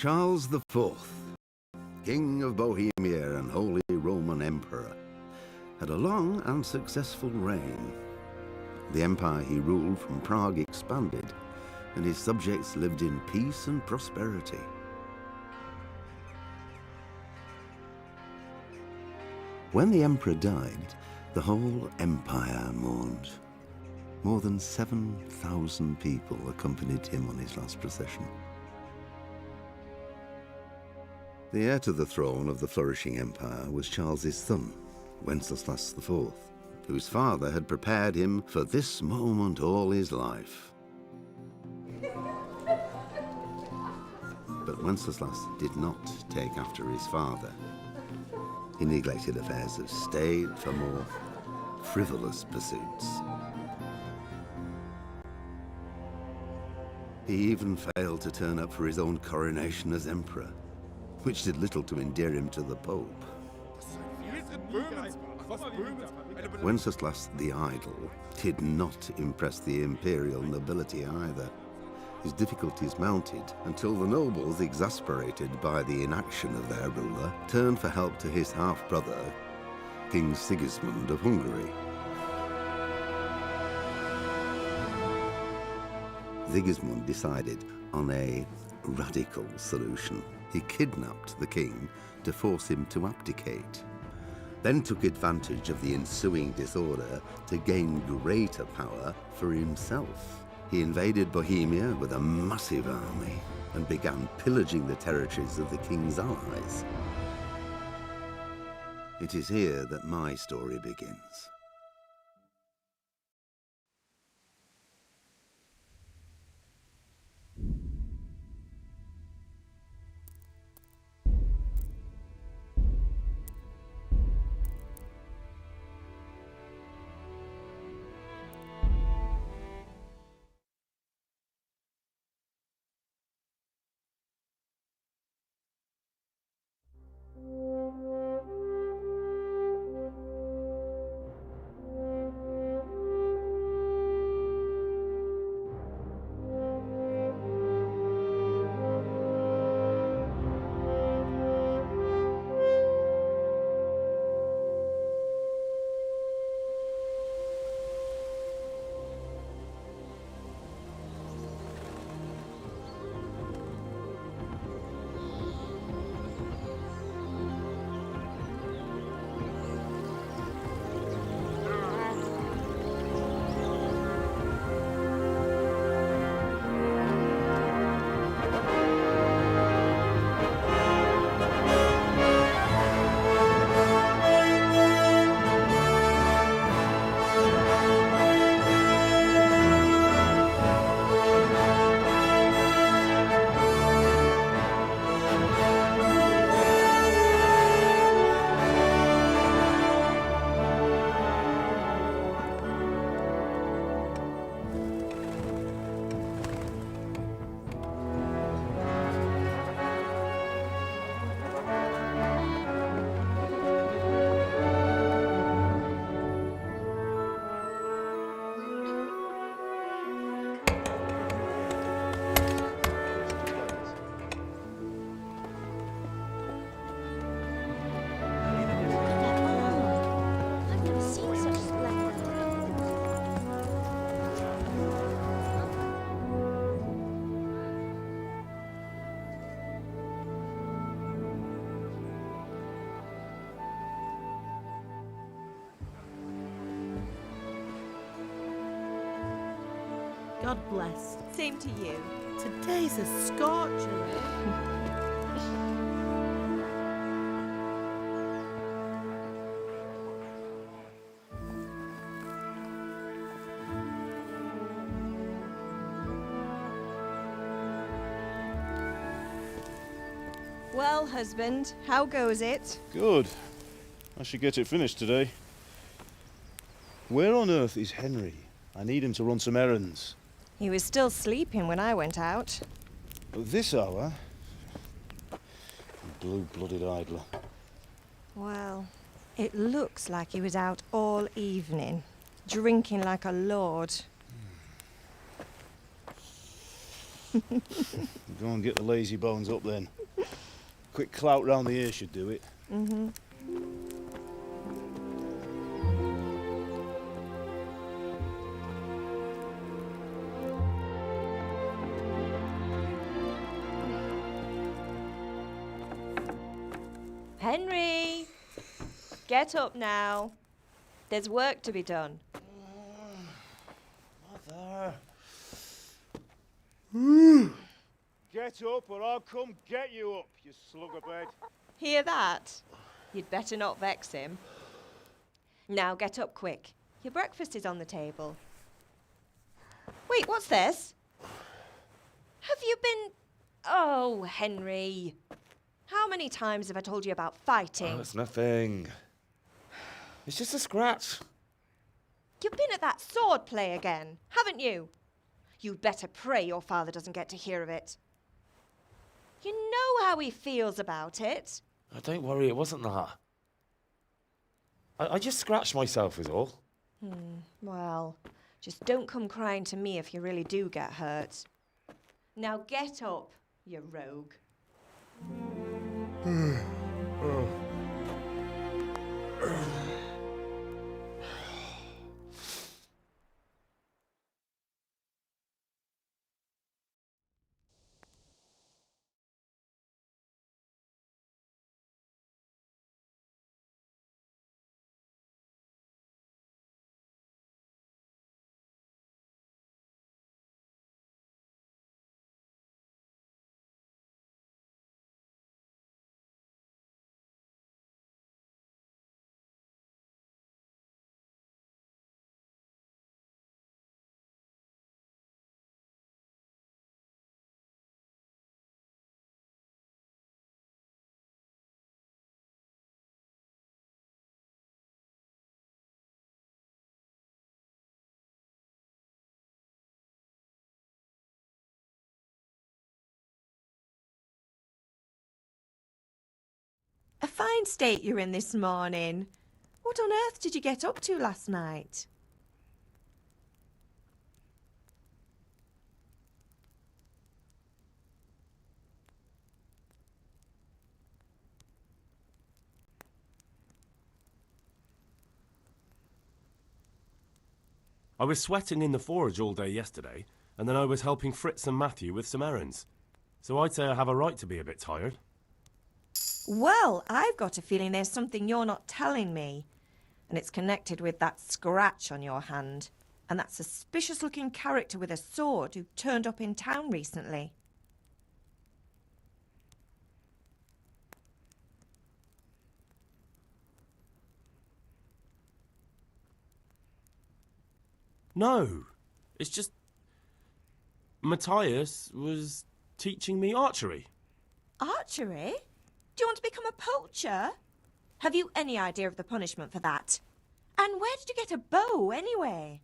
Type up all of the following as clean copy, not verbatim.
Charles IV, King of Bohemia and Holy Roman Emperor, had a long and successful reign. The empire he ruled from Prague expanded, and his subjects lived in peace and prosperity. When the emperor died, the whole empire mourned. More than 7,000 people accompanied him on his last procession. The heir to the throne of the flourishing empire was Charles's son, Wenceslas IV, whose father had prepared him for this moment all his life. But Wenceslas did not take after his father. He neglected affairs of state for more frivolous pursuits. He even failed to turn up for his own coronation as emperor, which did little to endear him to the Pope. Wenceslas the Idle did not impress the imperial nobility either. His difficulties mounted until the nobles, exasperated by the inaction of their ruler, turned for help to his half-brother, King Sigismund of Hungary. Sigismund decided on a radical solution. He kidnapped the king to force him to abdicate, then took advantage of the ensuing disorder to gain greater power for himself. He invaded Bohemia with a massive army and began pillaging the territories of the king's allies. It is here that my story begins. God bless. Same to you. Today's a scorcher. Well, husband, how goes it? Good. I should get it finished today. Where on earth is Henry? I need him to run some errands. He was still sleeping when I went out. At this hour? Blue-blooded idler. Well, it looks like he was out all evening, drinking like a lord. Go and get the lazy bones up then. Quick clout round the ear should do it. Mm-hmm. Henry! Get up now. There's work to be done. Mother. Get up or I'll come get you up, you slugabed. Hear that? You'd better not vex him. Now get up quick. Your breakfast is on the table. Wait, what's this? Have you been... Oh, Henry. How many times have I told you about fighting? Oh, it's nothing. It's just a scratch. You've been at that sword play again, haven't you? You'd better pray your father doesn't get to hear of it. You know how he feels about it. Oh, don't worry, it wasn't that. I just scratched myself is all. Well, just don't come crying to me if you really do get hurt. Now get up, you rogue. A fine state you're in this morning. What on earth did you get up to last night? I was sweating in the forge all day yesterday, and then I was helping Fritz and Matthew with some errands. So I'd say I have a right to be a bit tired. Well, I've got a feeling there's something you're not telling me. And it's connected with that scratch on your hand. And that suspicious-looking character with a sword who turned up in town recently. No, it's just... Matthias was teaching me archery. Archery? Do you want to become a poacher? Have you any idea of the punishment for that? And where did you get a bow, anyway?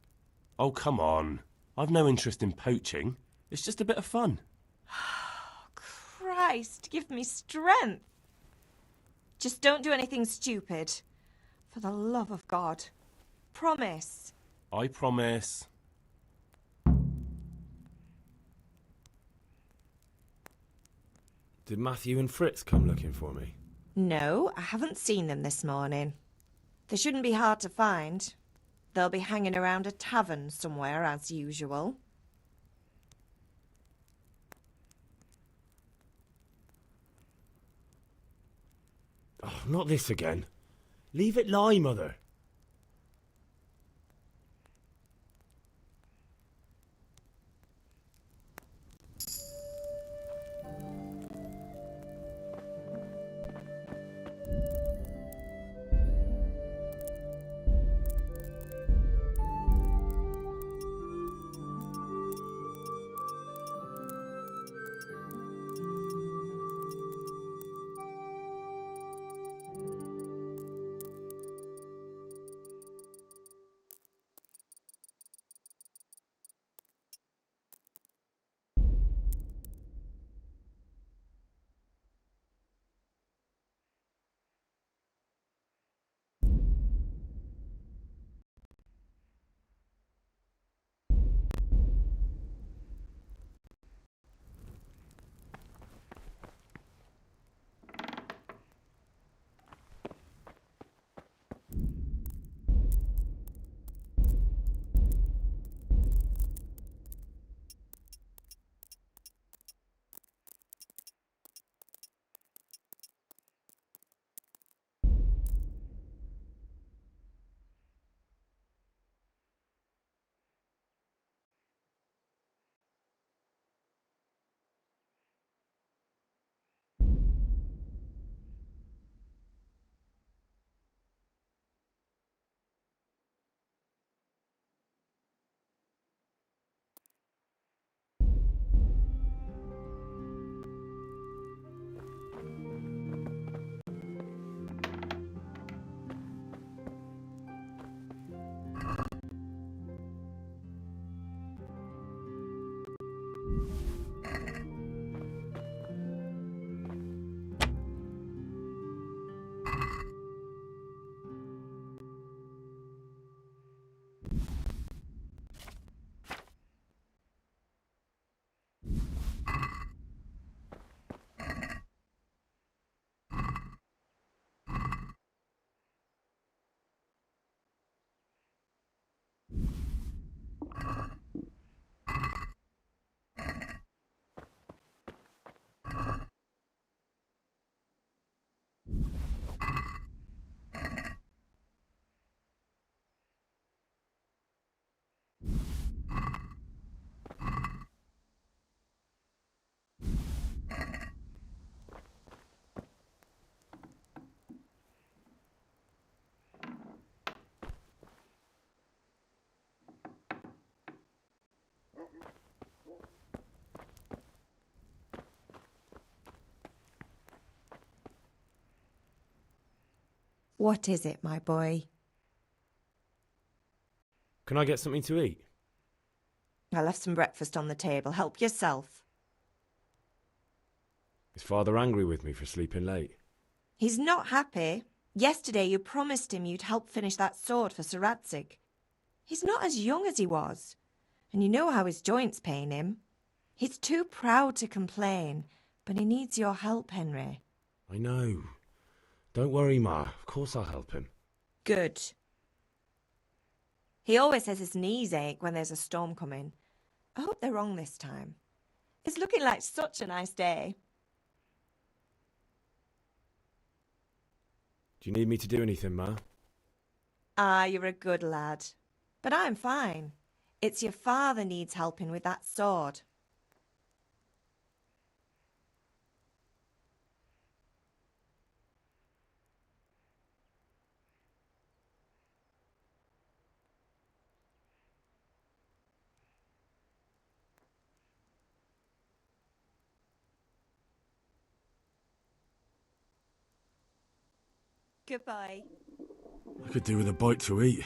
Oh, come on. I've no interest in poaching. It's just a bit of fun. Christ, give me strength. Just don't do anything stupid. For the love of God. Promise. I promise. Did Matthew and Fritz come looking for me? No, I haven't seen them this morning. They shouldn't be hard to find. They'll be hanging around a tavern somewhere, as usual. Oh, not this again. Leave it lie, Mother. What is it, my boy? Can I get something to eat? I left some breakfast on the table. Help yourself. Is Father angry with me for sleeping late? He's not happy. Yesterday you promised him you'd help finish that sword for Sir Radzig. He's not as young as he was, and you know how his joints pain him. He's too proud to complain, but he needs your help, Henry. I know. Don't worry, Ma. Of course I'll help him. Good. He always says his knees ache when there's a storm coming. I hope they're wrong this time. It's looking like such a nice day. Do you need me to do anything, Ma? Ah, you're a good lad. But I'm fine. It's your father needs helping with that sword. Goodbye. I could do with a bite to eat.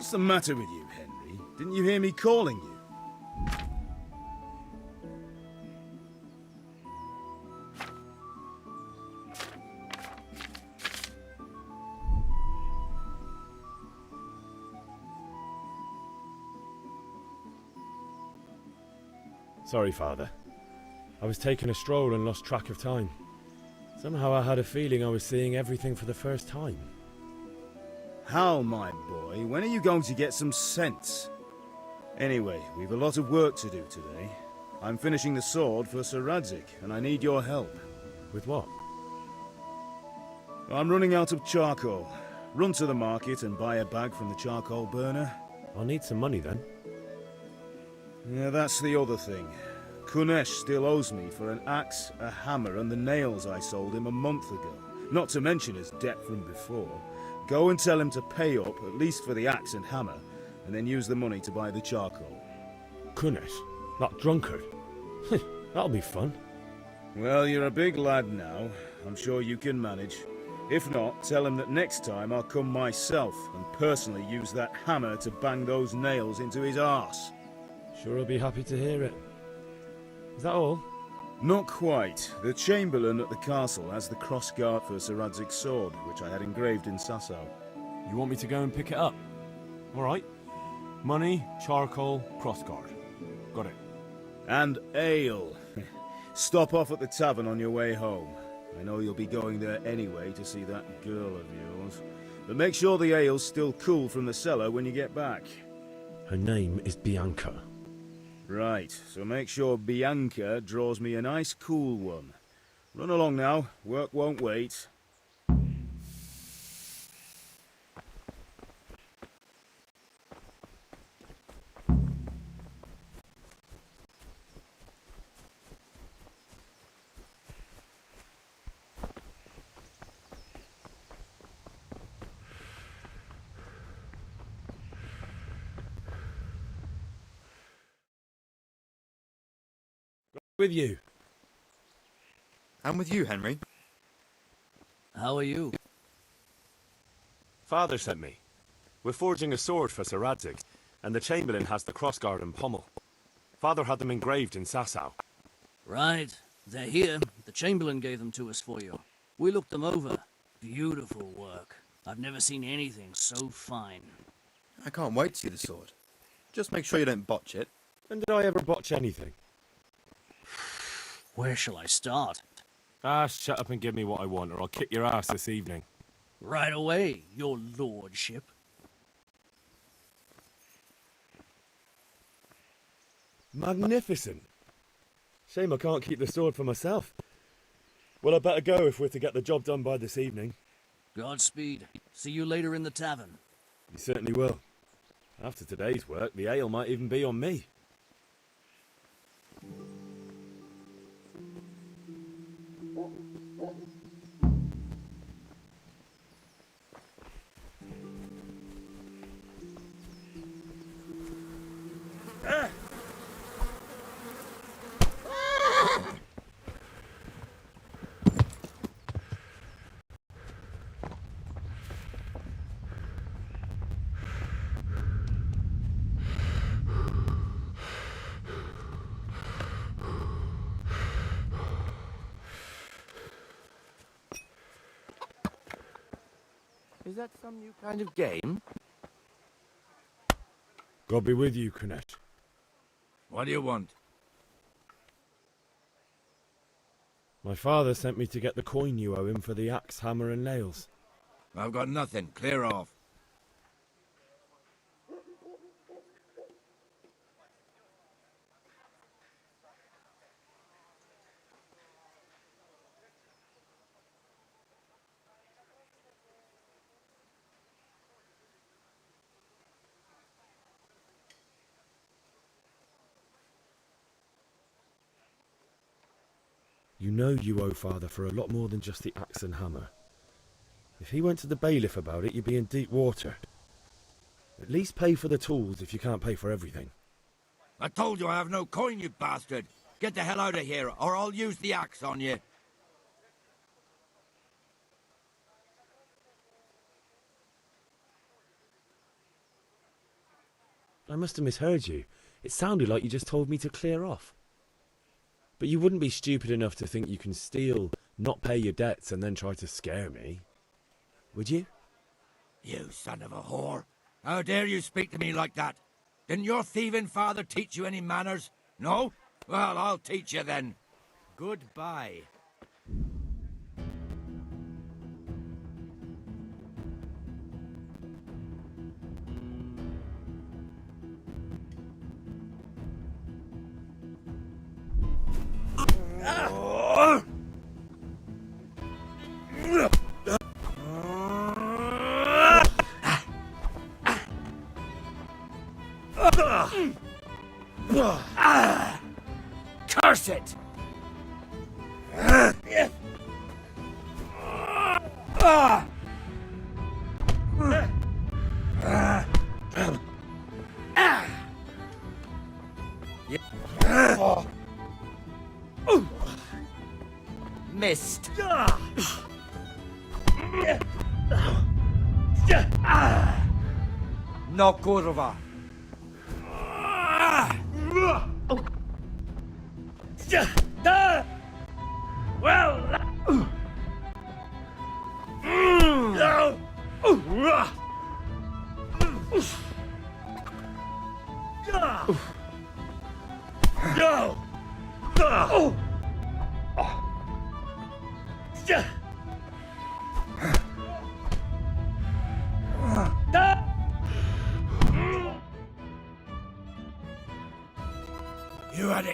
What's the matter with you, Henry? Didn't you hear me calling you? Sorry, Father. I was taking a stroll and lost track of time. Somehow I had a feeling I was seeing everything for the first time. Hal, my boy, when are you going to get some sense? Anyway, we've a lot of work to do today. I'm finishing the sword for Sir Radzig, and I need your help. With what? I'm running out of charcoal. Run to the market and buy a bag from the charcoal burner. I'll need some money then. Yeah, that's the other thing. Kunesh still owes me for an axe, a hammer, and the nails I sold him a month ago. Not to mention his debt from before. Go and tell him to pay up, at least for the axe and hammer, and then use the money to buy the charcoal. Kunesh? That drunkard? That'll be fun. Well, you're a big lad now. I'm sure you can manage. If not, tell him that next time I'll come myself and personally use that hammer to bang those nails into his arse. Sure I'll be happy to hear it. Is that all? Not quite. The Chamberlain at the castle has the crossguard for Sir Radzig's sword, which I had engraved in Sasau. You want me to go and pick it up? All right. Money, charcoal, crossguard. Got it. And ale. Stop off at the tavern on your way home. I know you'll be going there anyway to see that girl of yours. But make sure the ale's still cool from the cellar when you get back. Her name is Bianca. Right, so make sure Bianca draws me a nice cool one. Run along now, work won't wait. With you. I'm with you, Henry. How are you? Father sent me. We're forging a sword for Sir Radzig, and the Chamberlain has the crossguard and pommel. Father had them engraved in Sasau. Right. They're here. The Chamberlain gave them to us for you. We looked them over. Beautiful work. I've never seen anything so fine. I can't wait to see the sword. Just make sure you don't botch it. When did I ever botch anything? Where shall I start? Ah, shut up and give me what I want, or I'll kick your ass this evening. Right away, your lordship. Magnificent. Shame I can't keep the sword for myself. Well, I better go if we're to get the job done by this evening. Godspeed. See you later in the tavern. You certainly will. After today's work, the ale might even be on me. Is that some new kind of game? God be with you, Kunesh. What do you want? My father sent me to get the coin you owe him for the axe, hammer and nails. I've got nothing. Clear off. You know you owe father for a lot more than just the axe and hammer. If he went to the bailiff about it, you'd be in deep water. At least pay for the tools if you can't pay for everything. I told you I have no coin, you bastard. Get the hell out of here, or I'll use the axe on you. I must have misheard you. It sounded like you just told me to clear off. But you wouldn't be stupid enough to think you can steal, not pay your debts, and then try to scare me. Would you? You son of a whore. How dare you speak to me like that? Didn't your thieving father teach you any manners? No? Well, I'll teach you then. Goodbye. Curse it! Missed. No kurwa.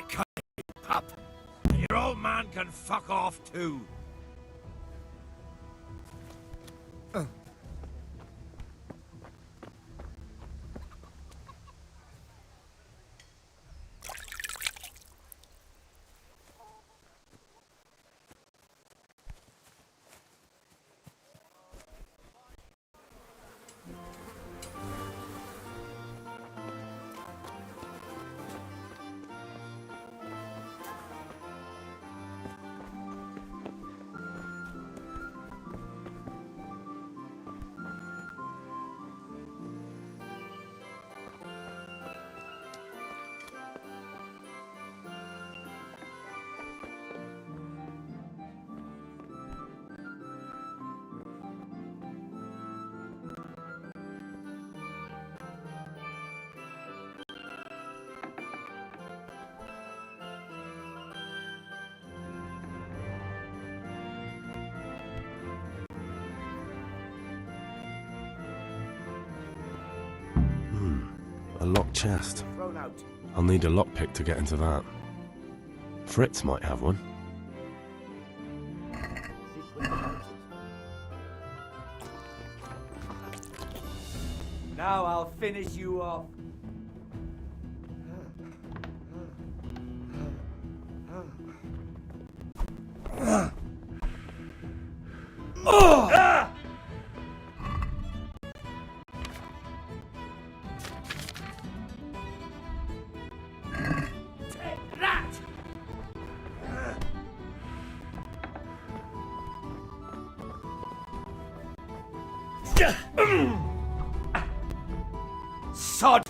Cut it, pup. And your old man can fuck off too. A locked chest. I'll need a lockpick to get into that. Fritz might have one. Now I'll finish you off. Sod!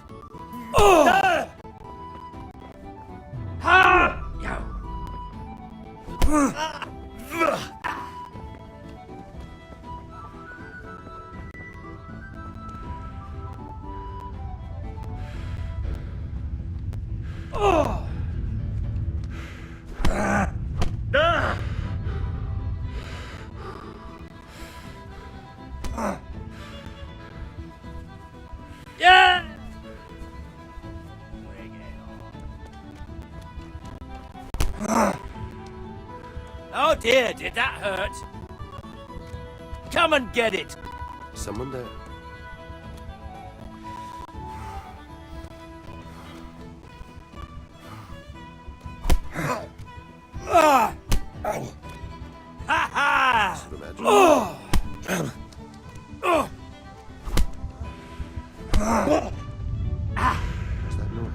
Oh dear, did that hurt? Come and get it! Someone there. Ha ha! What's that noise?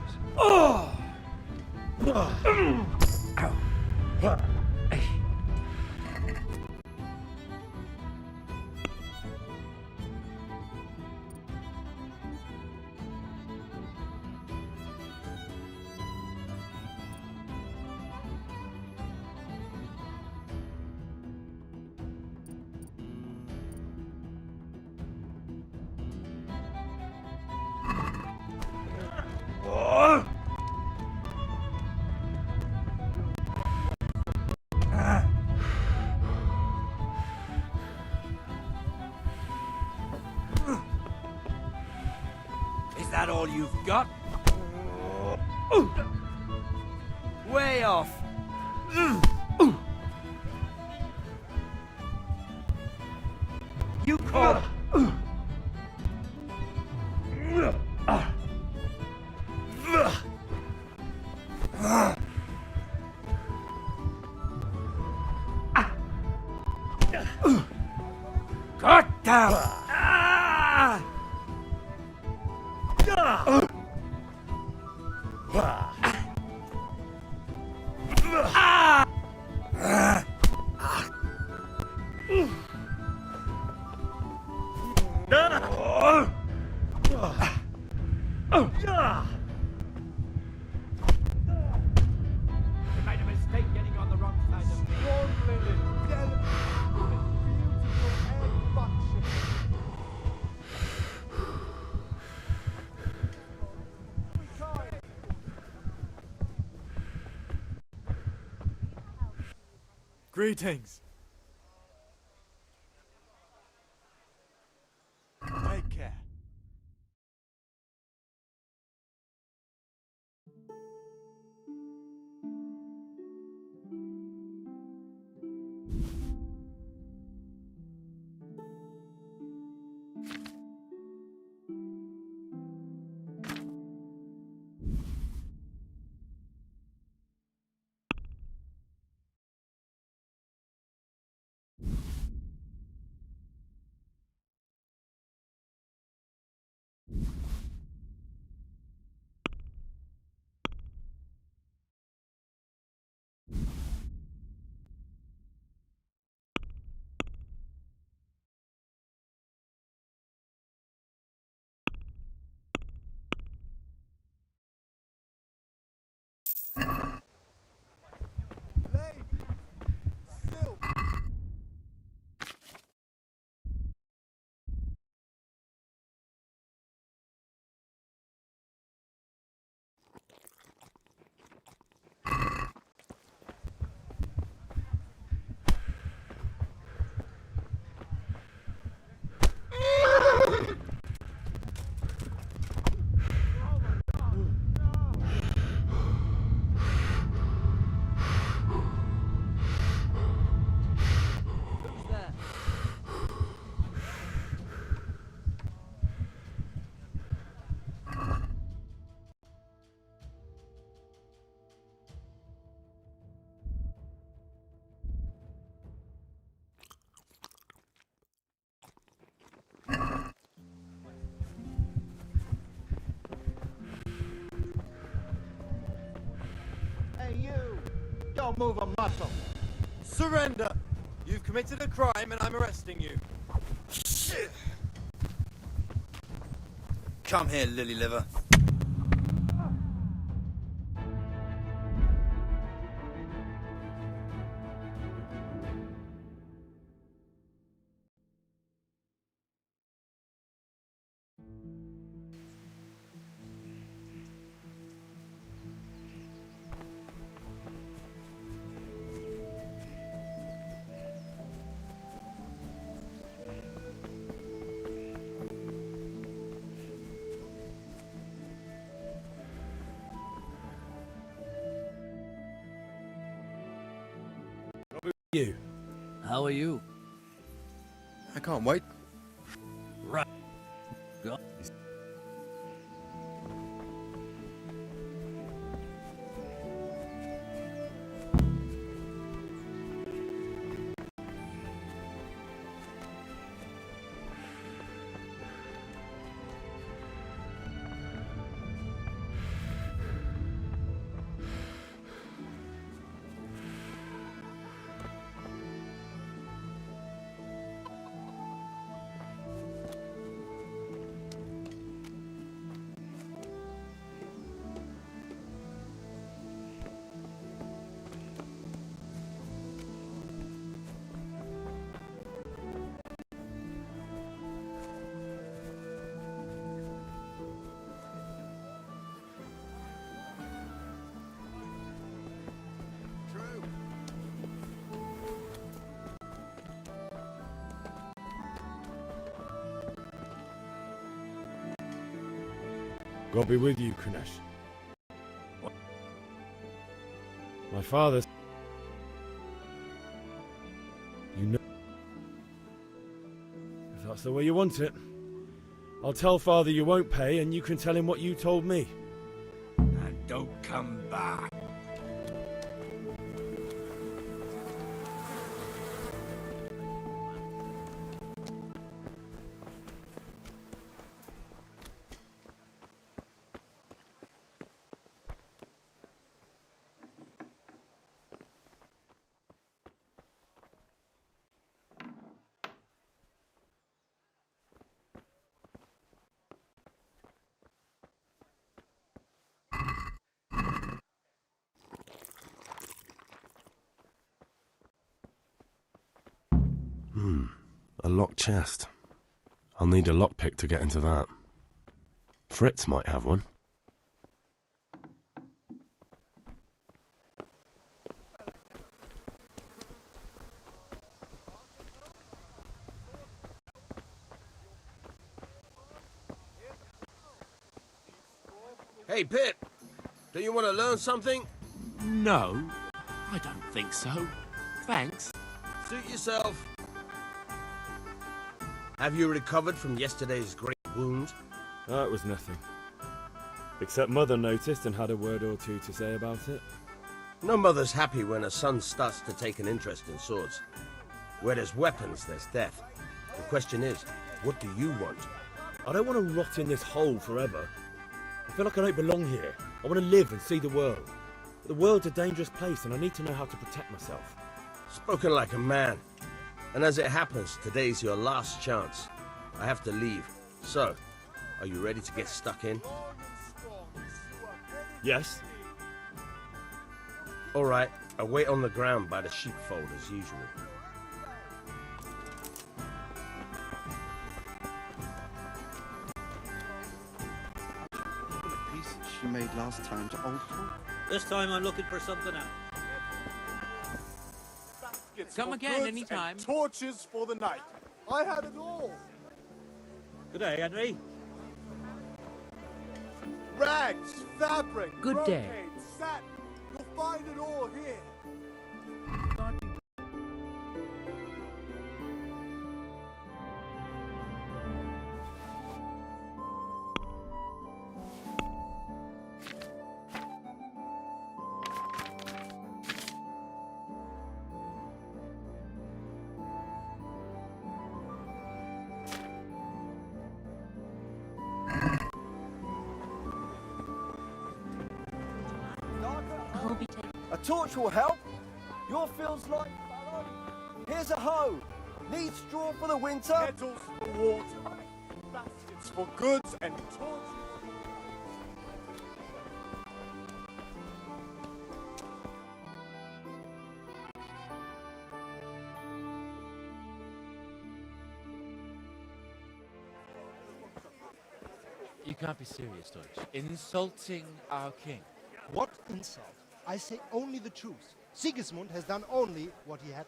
Is that all you've got? Way off. You call it. Cut down. You made a mistake getting on the wrong side of me. Greetings. Take care. Don't move a muscle. Surrender! You've committed a crime and I'm arresting you. Shit! Come here, lily liver. You. How are you? I can't wait. Right. Go. God be with you, Kunesh. My father... You know... If that's the way you want it, I'll tell father you won't pay and you can tell him what you told me. And don't come back. A locked chest. I'll need a lockpick to get into that. Fritz might have one. Hey, Pip! Do you want to learn something? No, I don't think so. Thanks. Suit yourself. Have you recovered from yesterday's great wound? That was nothing. Except Mother noticed and had a word or two to say about it. No mother's happy when a son starts to take an interest in swords. Where there's weapons, there's death. The question is, what do you want? I don't want to rot in this hole forever. I feel like I don't belong here. I want to live and see the world. The world's a dangerous place and I need to know how to protect myself. Spoken like a man. And as it happens, today's your last chance. I have to leave. So, are you ready to get stuck in? Yes. All right, I'll wait on the ground by the sheepfold as usual. The pieces she made last time to old folk. This time I'm looking for something else. Come again anytime. Torches for the night. I had it all. Good day, Henry. Rags, fabric, Good day. brocade, satin. You'll find it all here. I'll be taking. A torch will help. Your field's like fallow. Here's a hoe. Need straw for the winter. Kettles for water. Baskets for goods and torches. You can't be serious, Deutsch. Insulting our king. What insult? I say only the truth. Sigismund has done only what he had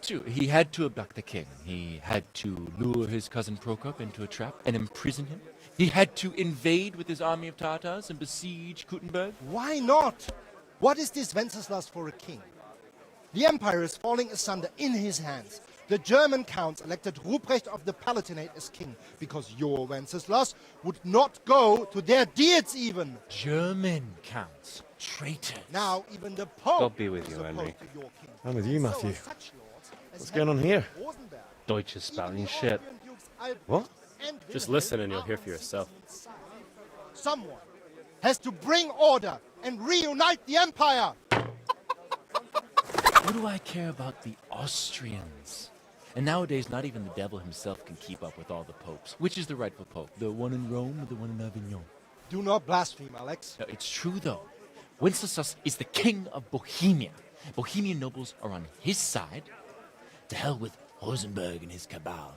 to. He had to abduct the king. He had to lure his cousin Prokop into a trap and imprison him. He had to invade with his army of Tatars and besiege Kuttenberg. Why not? What is this Wenceslas for a king? The empire is falling asunder in his hands. The German counts elected Ruprecht of the Palatinate as king because your Wenceslas would not go to their deeds even. German counts. Traitors. Now even the Pope God be with is you, Henry. opposed to your king. I'm with you, Matthew. So such lords as What's going on here? Rosenberg, Deutsch is spouting shit. What? and Just Wilhelm listen and you'll are hear for yourself. Someone has to bring order and reunite the empire. What do I care about the Austrians? And nowadays, not even the devil himself can keep up with all the popes. Which is the rightful pope? The one in Rome or the one in Avignon? Do not blaspheme, Alex. No, it's true, though. Wenceslas is the king of Bohemia. Bohemian nobles are on his side. To hell with Rosenberg and his cabal.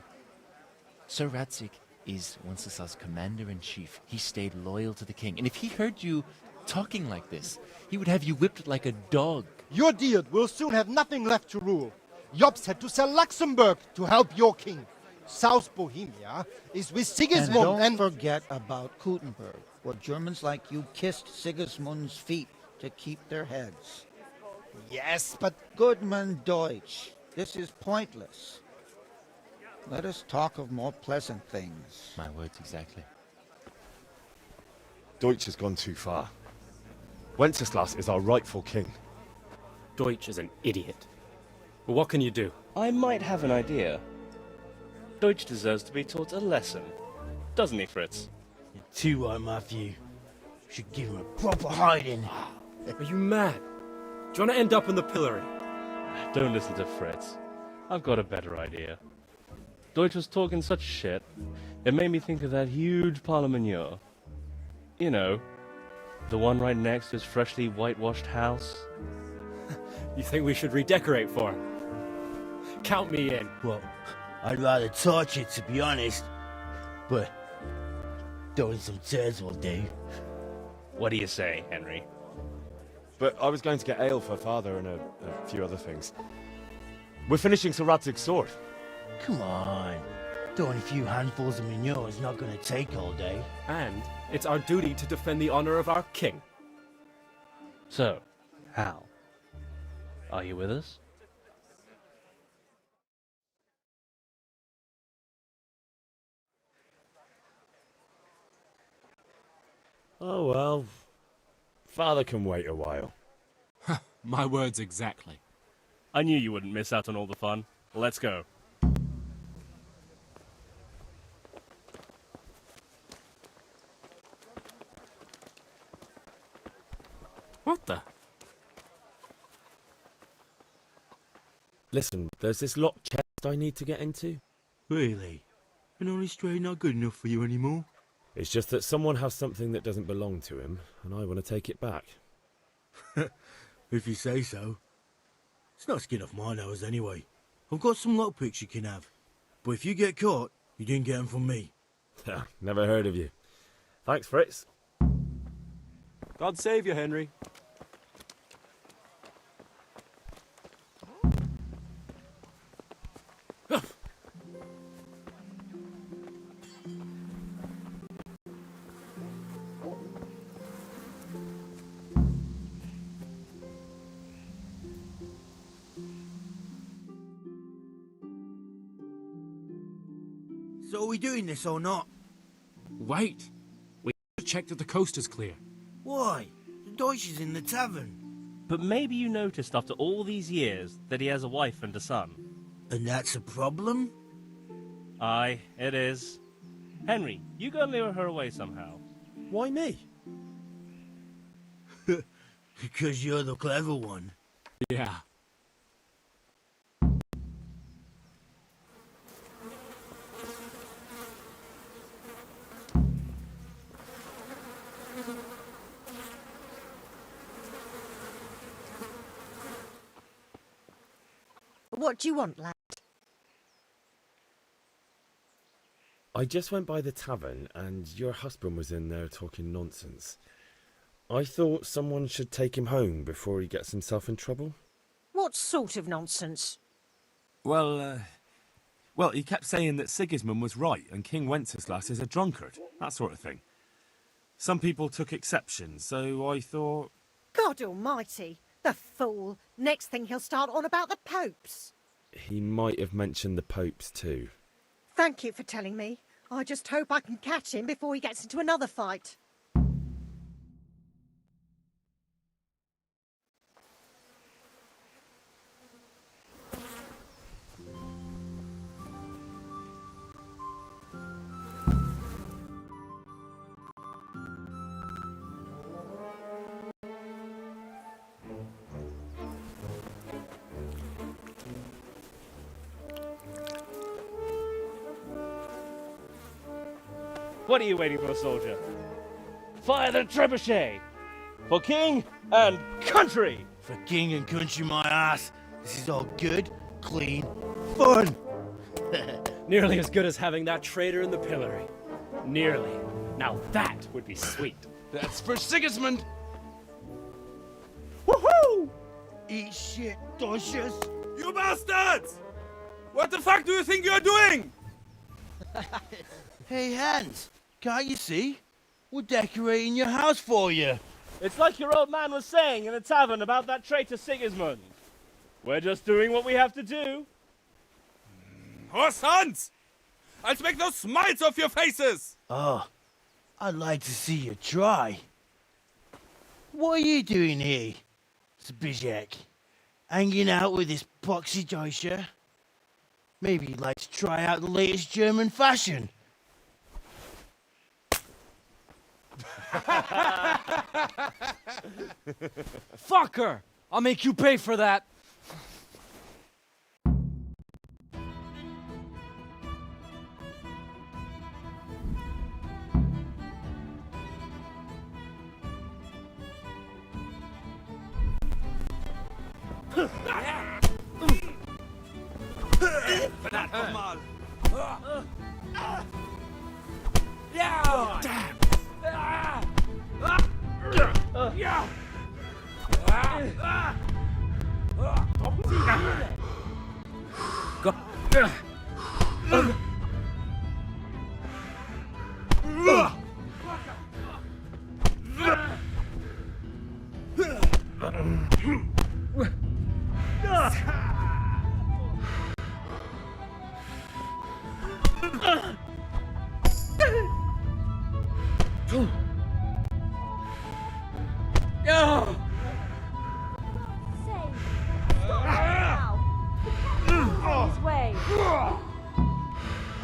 Sir Radzik is Wenceslas' commander-in-chief. He stayed loyal to the king. And if he heard you talking like this, he would have you whipped like a dog. Your Diet will soon have nothing left to rule. Jobst had to sell Luxembourg to help your king. South Bohemia is with Sigismund and don't forget about Kuttenberg, where Germans like you kissed Sigismund's feet to keep their heads. Yes, but... Goodman Deutsch, this is pointless. Let us talk of more pleasant things. My words exactly. Deutsch has gone too far. Wenceslas is our rightful king. Deutsch is an idiot. Well, what can you do? I might have an idea. Deutsch deserves to be taught a lesson. Doesn't he, Fritz? You're too right, Matthew. Should give him a proper hiding. Are you mad? Do you want to end up in the pillory? Don't listen to Fritz. I've got a better idea. Deutsch was talking such shit, it made me think of that huge parliament. You know, the one right next to his freshly whitewashed house. You think we should redecorate for him? Count me in. Well, I'd rather torch it, to be honest. But throwing some tears will do. What do you say, Henry? But I was going to get ale for father and a few other things. We're finishing Sir Radzig's sword. Come on. Throwing a few handfuls of manure is not going to take all day. And it's our duty to defend the honor of our king. So, Hal, are you with us? Oh well. Father can wait a while. My words exactly. I knew you wouldn't miss out on all the fun. Let's go. What the? Listen, there's this locked chest I need to get into. Really? And only straight not good enough for you anymore? It's just that someone has something that doesn't belong to him, and I want to take it back. If you say so. It's not skin off my nose anyway. I've got some lockpicks you can have. But if you get caught, you didn't get them from me. Never heard of you. Thanks, Fritz. God save you, Henry. So are we doing this or not? Wait. We have to check that the coast is clear. Why? The Deutsch is in the tavern. But maybe you noticed after all these years that he has a wife and a son. And that's a problem? Aye, it is. Henry, you go and lure her away somehow. Why me? Because you're the clever one. Yeah, What do you want, lad? I just went by the tavern and your husband was in there talking nonsense. I thought someone should take him home before he gets himself in trouble. What sort of nonsense? Well, he kept saying that Sigismund was right and King Wenceslas is a drunkard, that sort of thing. Some people took exception, so I thought... God almighty, the fool. Next thing he'll start on about the popes. He might have mentioned the popes too. Thank you for telling me. I just hope I can catch him before he gets into another fight. What are you waiting for, soldier? Fire the trebuchet! For king and country! For king and country, my ass. This is all good, clean, fun. Nearly as good as having that traitor in the pillory. Nearly. Now that would be sweet. That's for Sigismund! Woohoo! Eat shit, doshes. You bastards! What the fuck do you think you're doing? Hey, Hans, can't you see? We're decorating your house for you. It's like your old man was saying in the tavern about that traitor Sigismund. We're just doing what we have to do. Oh, sons! I'll make those smiles off your faces! Oh, I'd like to see you try. What are you doing here, Zbigniew? Hanging out with this poxy Deutscher? Maybe you'd like to try out the latest German fashion. Fucker! I'll make you pay for that. Verdammt nochmal! Yeah! Damn! Yeah! Go.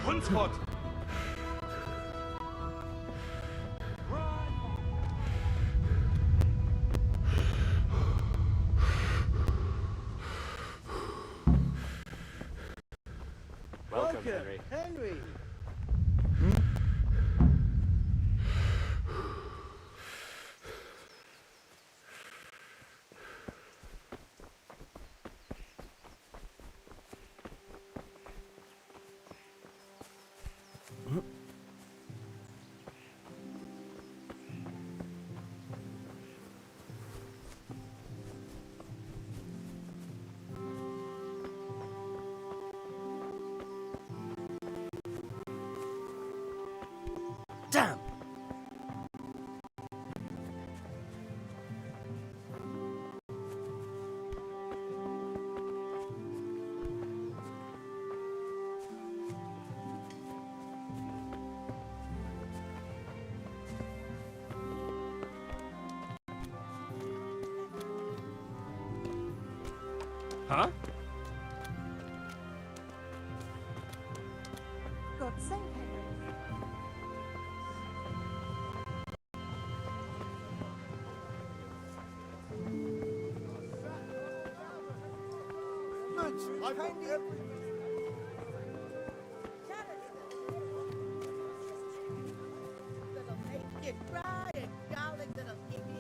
Hunspot! Welcome, Henry. Henry. Damn! Huh? God save Henry. I've everything. That'll make you cry and garlic that'll give you.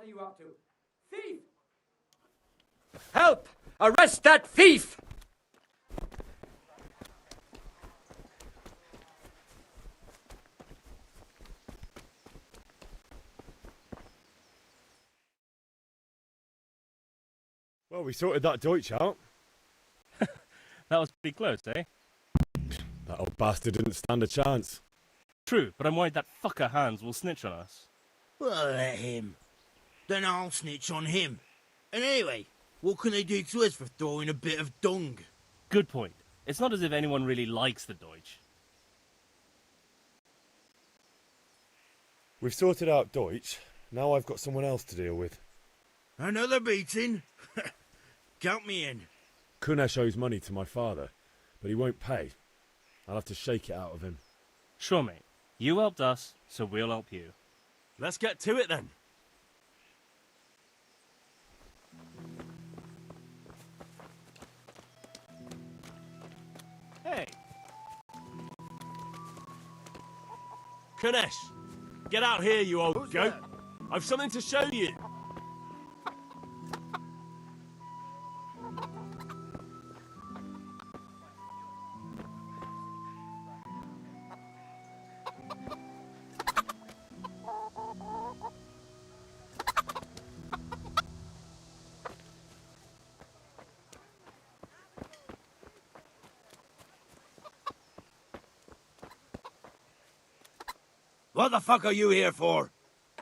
are you up to? Thief! Help! Arrest that thief! Well, we sorted that Deutsch out. That was pretty close, eh? That old bastard didn't stand a chance. True, but I'm worried that fucker Hans will snitch on us. Well, let him. Then I'll snitch on him. And anyway, what can they do to us for throwing a bit of dung? Good point. It's not as if anyone really likes the Deutsch. We've sorted out Deutsch. Now I've got someone else to deal with. Another beating? Count me in. Kunesh owes money to my father, but he won't pay. I'll have to shake it out of him. Sure, mate. You helped us, so we'll help you. Let's get to it then. Hey. Kunesh, get out here, you old goat. There? I've something to show you. What the fuck are you here for?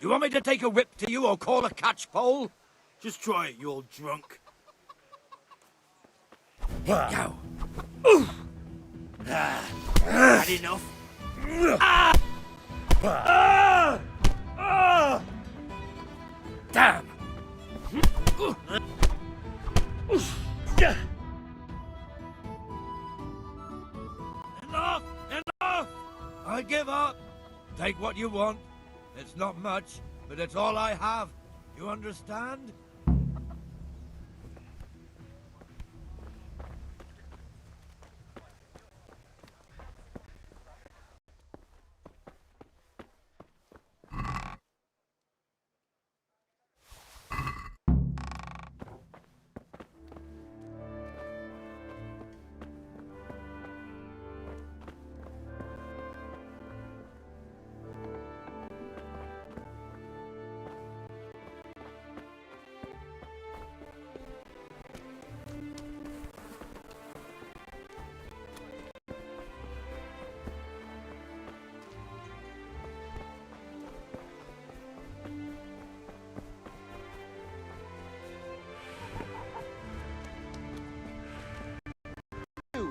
You want me to take a whip to you or call a catchpole? Just try it, you old drunk. Go. Had enough? Damn! Enough! Enough! I give up. Take what you want. It's not much, but it's all I have. You understand?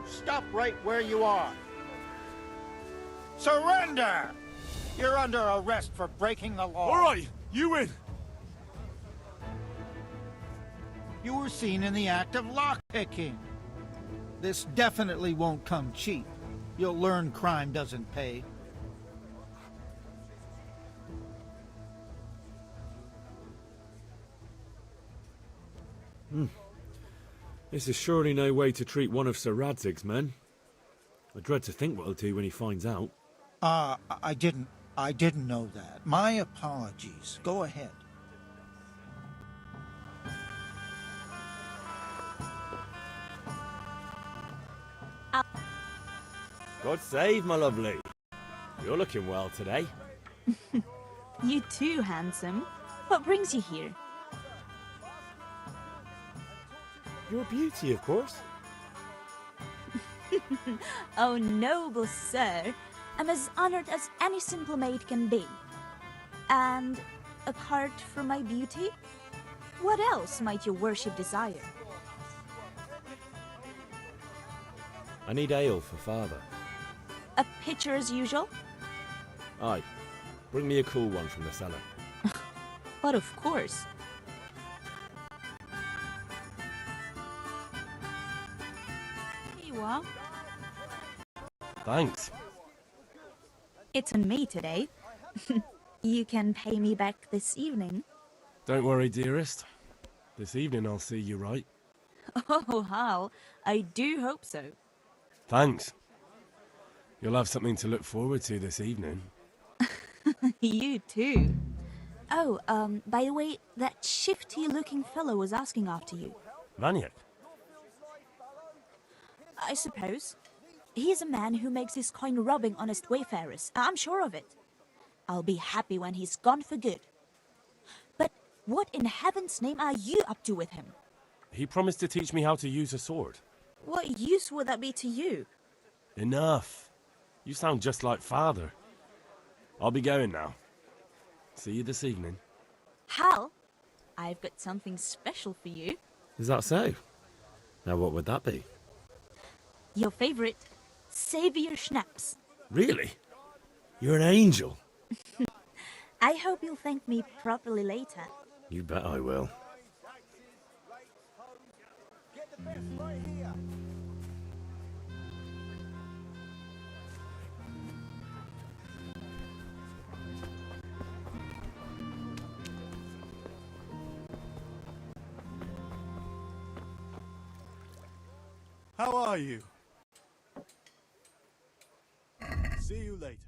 Stop right where you are. Surrender! You're under arrest for breaking the law. All right, you win. You were seen in the act of lockpicking. This definitely won't come cheap. You'll learn crime doesn't pay. This is surely no way to treat one of Sir Radzig's men. I dread to think what he'll do when he finds out. I didn't know that. My apologies. Go ahead. God save, my lovely. You're looking well today. You too, handsome. What brings you here? Your beauty, of course. Oh, noble sir. I'm as honored as any simple maid can be. And apart from my beauty, what else might your worship desire? I need ale for father. A pitcher as usual? Aye. Bring me a cool one from the cellar. But of course. Here you are. Thanks. It's on me today. You can pay me back this evening. Don't worry, dearest. This evening I'll see you right. Oh, how? I do hope so. Thanks. You'll have something to look forward to this evening. You too. Oh, by the way, that shifty-looking fellow was asking after you. Vanyek? I suppose. He's a man who makes his coin robbing honest wayfarers. I'm sure of it. I'll be happy when he's gone for good. But what in heaven's name are you up to with him? He promised to teach me how to use a sword. What use would that be to you? Enough. You sound just like father. I'll be going now. See you this evening. Hal, I've got something special for you. Is that so? Now what would that be? Your favorite, Savior Schnapps. Really? You're an angel. I hope you'll thank me properly later. You bet I will. How are you? See you later.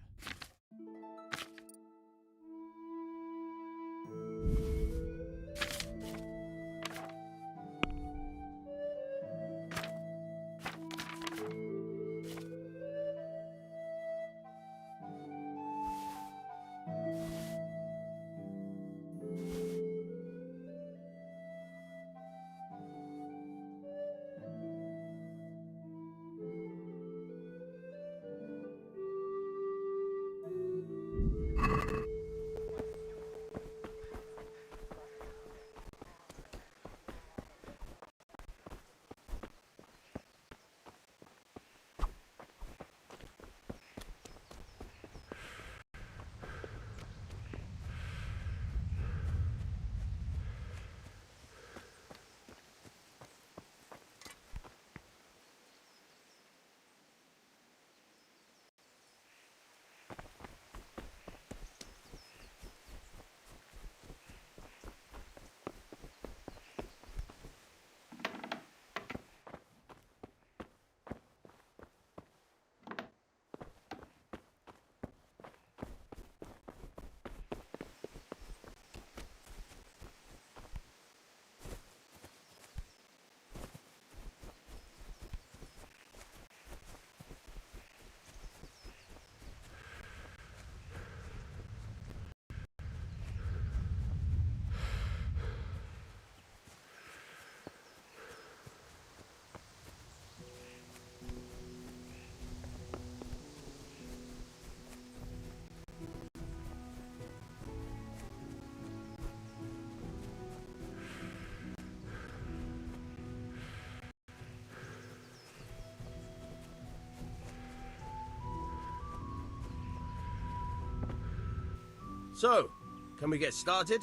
So, can we get started?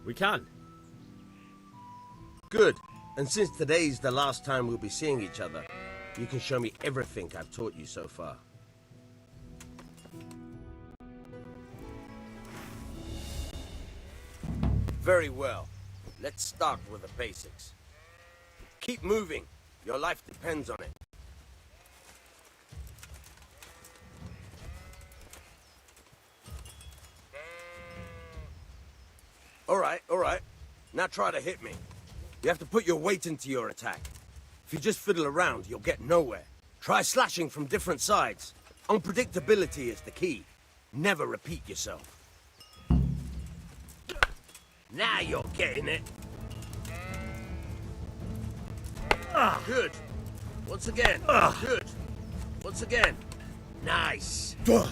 We can. Good. And since today's the last time we'll be seeing each other, you can show me everything I've taught you so far. Very well. Let's start with the basics. Keep moving. Your life depends on it. All right. Now try to hit me. You have to put your weight into your attack. If you just fiddle around, you'll get nowhere. Try slashing from different sides. Unpredictability is the key. Never repeat yourself. Now you're getting it. Good. Once again. Good. Once again. Nice. Good.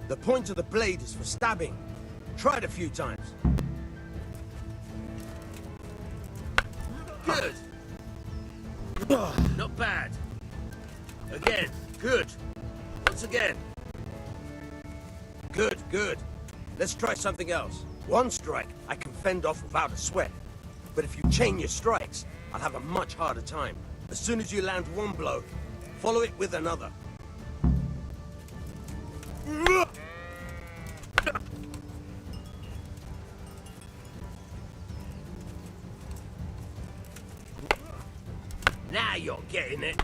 The point of the blade is for stabbing. Try it a few times. Good. Not bad. Again. Good. Once again. Good. Let's try something else. One strike I can fend off without a sweat. But if you chain your strikes, I'll have a much harder time. As soon as you land one blow, follow it with another. Now you're getting it.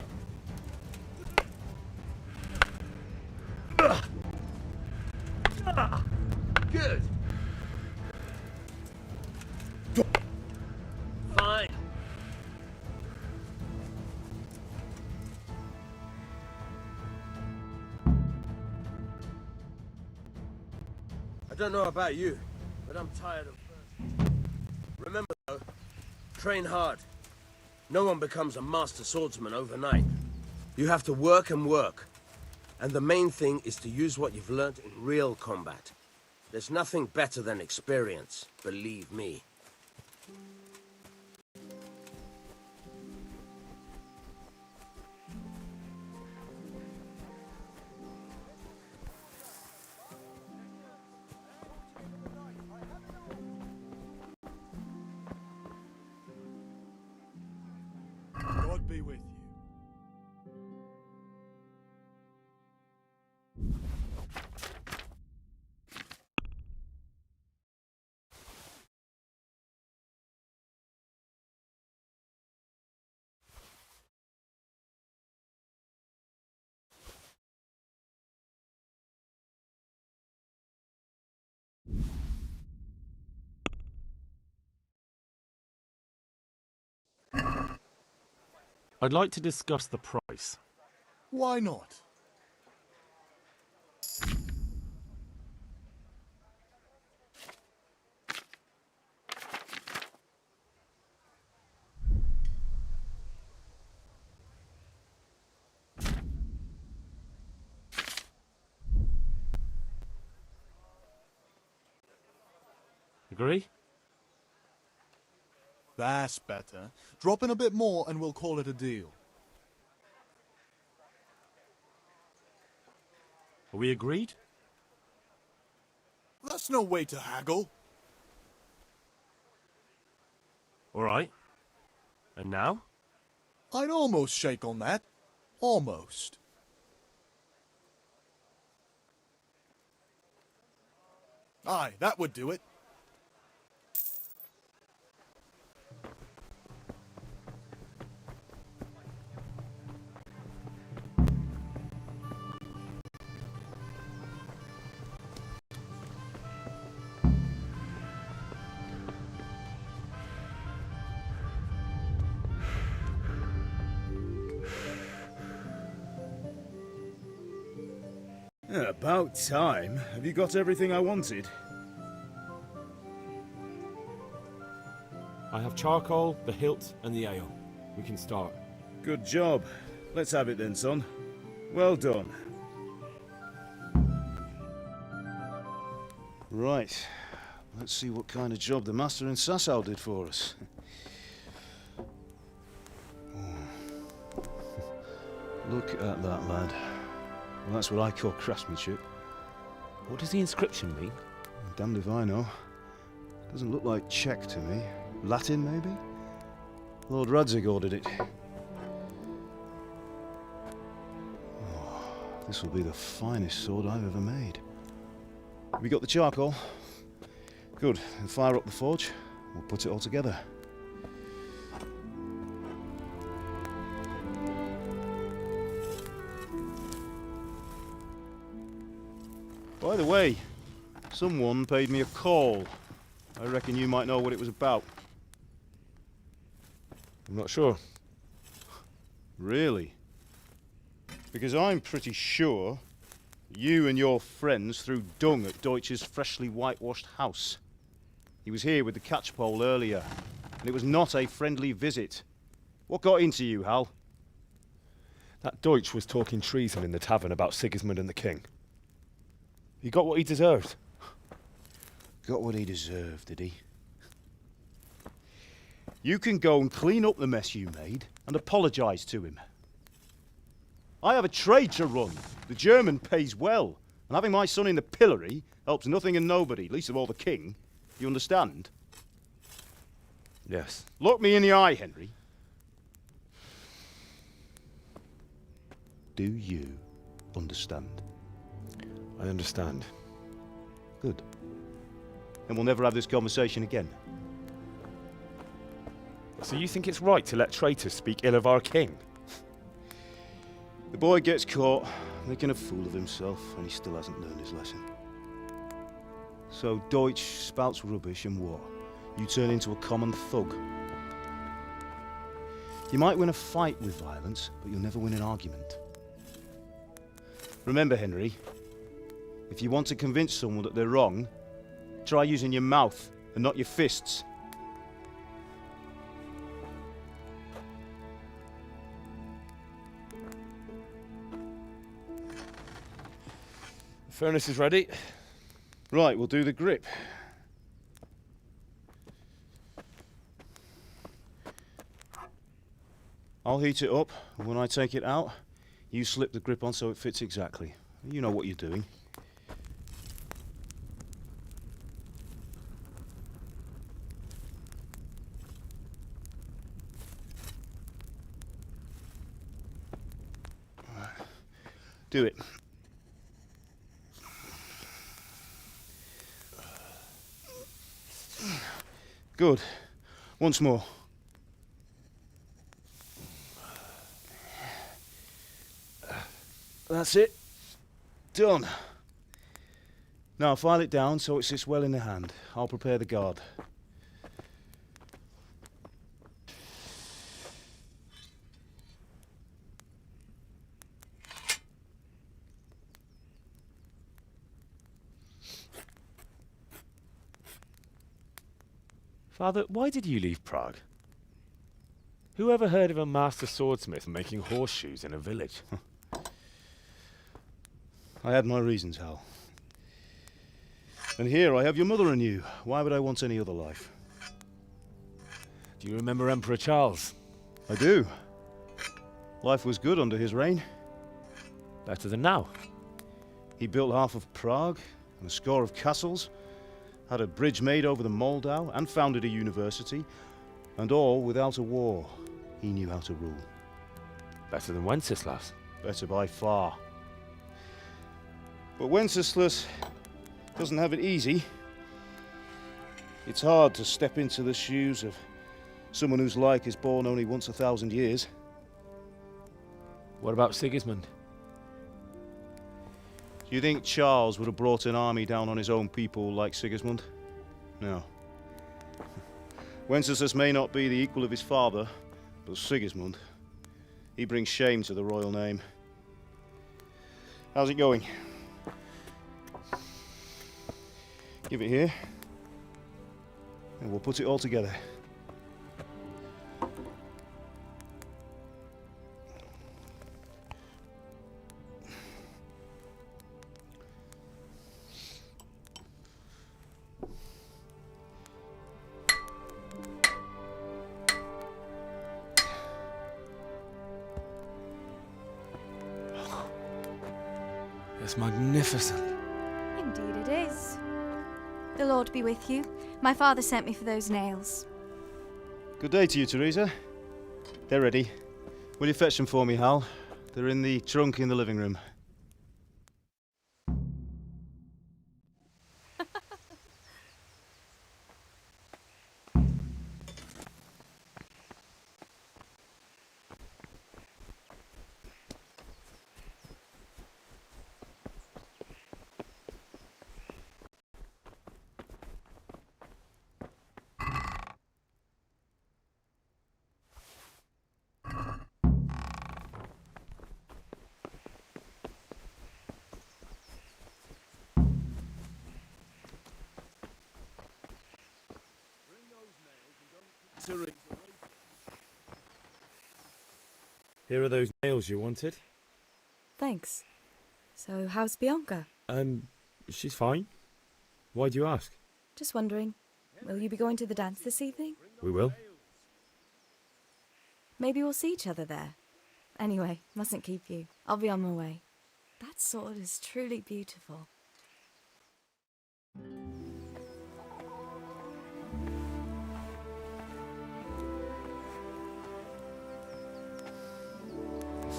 don't know about you, but I'm tired of... Remember, though, train hard. No one becomes a master swordsman overnight. You have to work and work. And the main thing is to use what you've learned in real combat. There's nothing better than experience, believe me. God be with you. I'd like to discuss the price. Why not? Agree? That's better. Drop in a bit more and we'll call it a deal. Are we agreed? That's no way to haggle. All right. And now? I'd almost shake on that. Almost. Aye, that would do it. About time. Have you got everything I wanted? I have charcoal, the hilt, and the ale. We can start. Good job. Let's have it then, son. Well done. Right. Let's see what kind of job the master in Sasau did for us. Look at that, lad. Well, that's what I call craftsmanship. What does the inscription mean? Damned if I know. Doesn't look like Czech to me. Latin, maybe? Lord Radzig ordered it. Oh, this will be the finest sword I've ever made. Have you got the charcoal? Good. Then fire up the forge. We'll put it all together. By the way, someone paid me a call. I reckon you might know what it was about. I'm not sure. Really? Because I'm pretty sure you and your friends threw dung at Deutsch's freshly whitewashed house. He was here with the catchpole earlier, and it was not a friendly visit. What got into you, Hal? That Deutsch was talking treason in the tavern about Sigismund and the king. He got what he deserved. Got what he deserved, did he? You can go and clean up the mess you made and apologise to him. I have a trade to run. The German pays well, and having my son in the pillory helps nothing and nobody, least of all the king. You understand? Yes. Look me in the eye, Henry. Do you understand? I understand. Good. Then we'll never have this conversation again. So you think it's right to let traitors speak ill of our king? The boy gets caught, making a fool of himself, and he still hasn't learned his lesson. So Deutsch spouts rubbish, and what? You turn into a common thug. You might win a fight with violence, but you'll never win an argument. Remember, Henry, if you want to convince someone that they're wrong, try using your mouth and not your fists. The furnace is ready. Right, we'll do the grip. I'll heat it up, and when I take it out, you slip the grip on so it fits exactly. You know what you're doing. Do it. Good. Once more. That's it. Done. Now file it down so it sits well in the hand. I'll prepare the guard. Father, why did you leave Prague? Who ever heard of a master swordsmith making horseshoes in a village? I had my reasons, Hal. And here I have your mother and you. Why would I want any other life? Do you remember Emperor Charles? I do. Life was good under his reign. Better than now. He built half of Prague and a score of castles, had a bridge made over the Moldau, and founded a university, and all without a war. He knew how to rule. Better than Wenceslas. Better by far. But Wenceslas doesn't have it easy. It's hard to step into the shoes of someone whose like is born only once 1,000 years. What about Sigismund? Do you think Charles would have brought an army down on his own people like Sigismund? No. Wenceslas may not be the equal of his father, but Sigismund, he brings shame to the royal name. How's it going? Give it here, and we'll put it all together. It's magnificent. Indeed it is. The Lord be with you. My father sent me for those nails. Good day to you, Teresa. They're ready. Will you fetch them for me, Hal? They're in the trunk in the living room. Here are those nails you wanted. Thanks. So, how's Bianca? She's fine. Why do you ask? Just wondering, will you be going to the dance this evening? We will. Maybe we'll see each other there. Anyway, mustn't keep you. I'll be on my way. That sword is truly beautiful.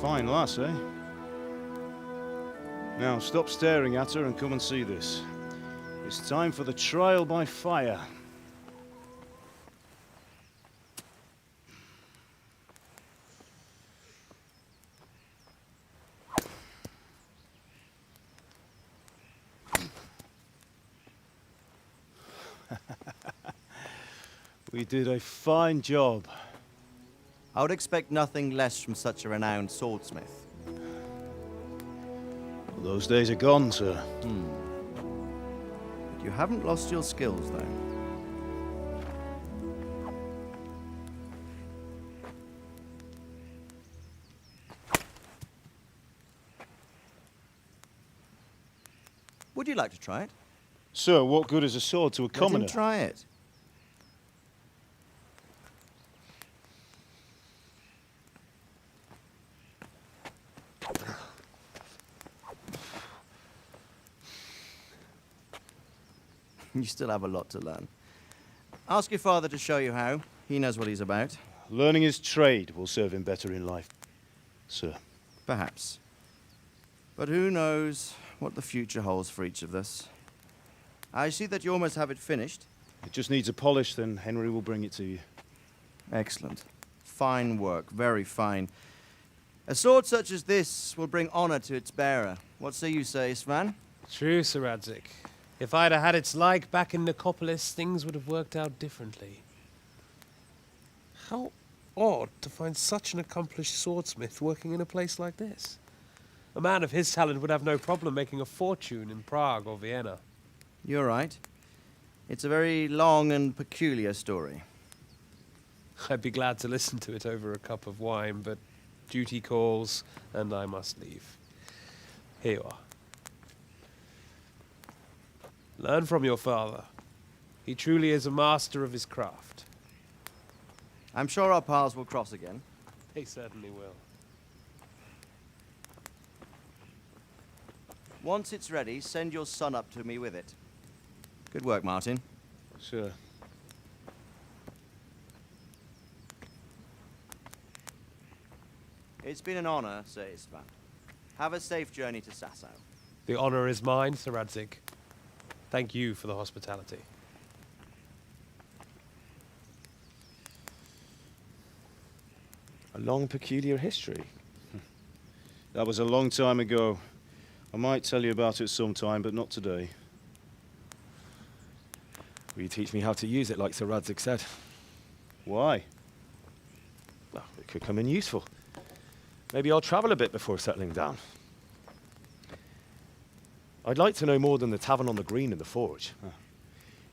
Fine lass, eh? Now stop staring at her and come and see this. It's time for the trial by fire. We did a fine job. I would expect nothing less from such a renowned swordsmith. Those days are gone, sir. You haven't lost your skills, though. Would you like to try it? Sir, what good is a sword to a commoner? Let him try it. You still have a lot to learn. Ask your father to show you how. He knows what he's about. Learning his trade will serve him better in life, sir. Perhaps. But who knows what the future holds for each of us. I see that you almost have it finished. It just needs a polish, then Henry will bring it to you. Excellent. Fine work, very fine. A sword such as this will bring honor to its bearer. What say you, Svan? True, Sir Radzik. If I'd have had its like back in Nicopolis, things would have worked out differently. How odd to find such an accomplished swordsmith working in a place like this. A man of his talent would have no problem making a fortune in Prague or Vienna. You're right. It's a very long and peculiar story. I'd be glad to listen to it over a cup of wine, but duty calls, and I must leave. Here you are. Learn from your father. He truly is a master of his craft. I'm sure our paths will cross again. They certainly will. Once it's ready, send your son up to me with it. Good work, Martin. Sure. It's been an honor, Sir Istvan. Have a safe journey to Sasau. The honor is mine, Sir Radzik. Thank you for the hospitality. A long, peculiar history. That was a long time ago. I might tell you about it sometime, but not today. Will you teach me how to use it, like Sir Radzik said? Why? Well, it could come in useful. Maybe I'll travel a bit before settling down. I'd like to know more than the tavern on the green and the forge.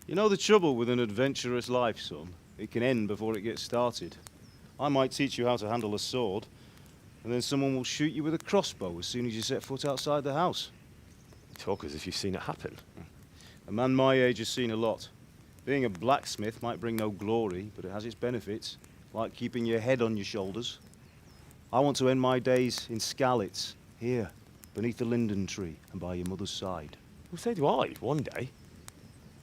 You know the trouble with an adventurous life, son? It can end before it gets started. I might teach you how to handle a sword, and then someone will shoot you with a crossbow as soon as you set foot outside the house. You talk as if you've seen it happen. A man my age has seen a lot. Being a blacksmith might bring no glory, but it has its benefits, like keeping your head on your shoulders. I want to end my days in Skalitz, here, beneath the linden tree and by your mother's side. Well, so do I, one day.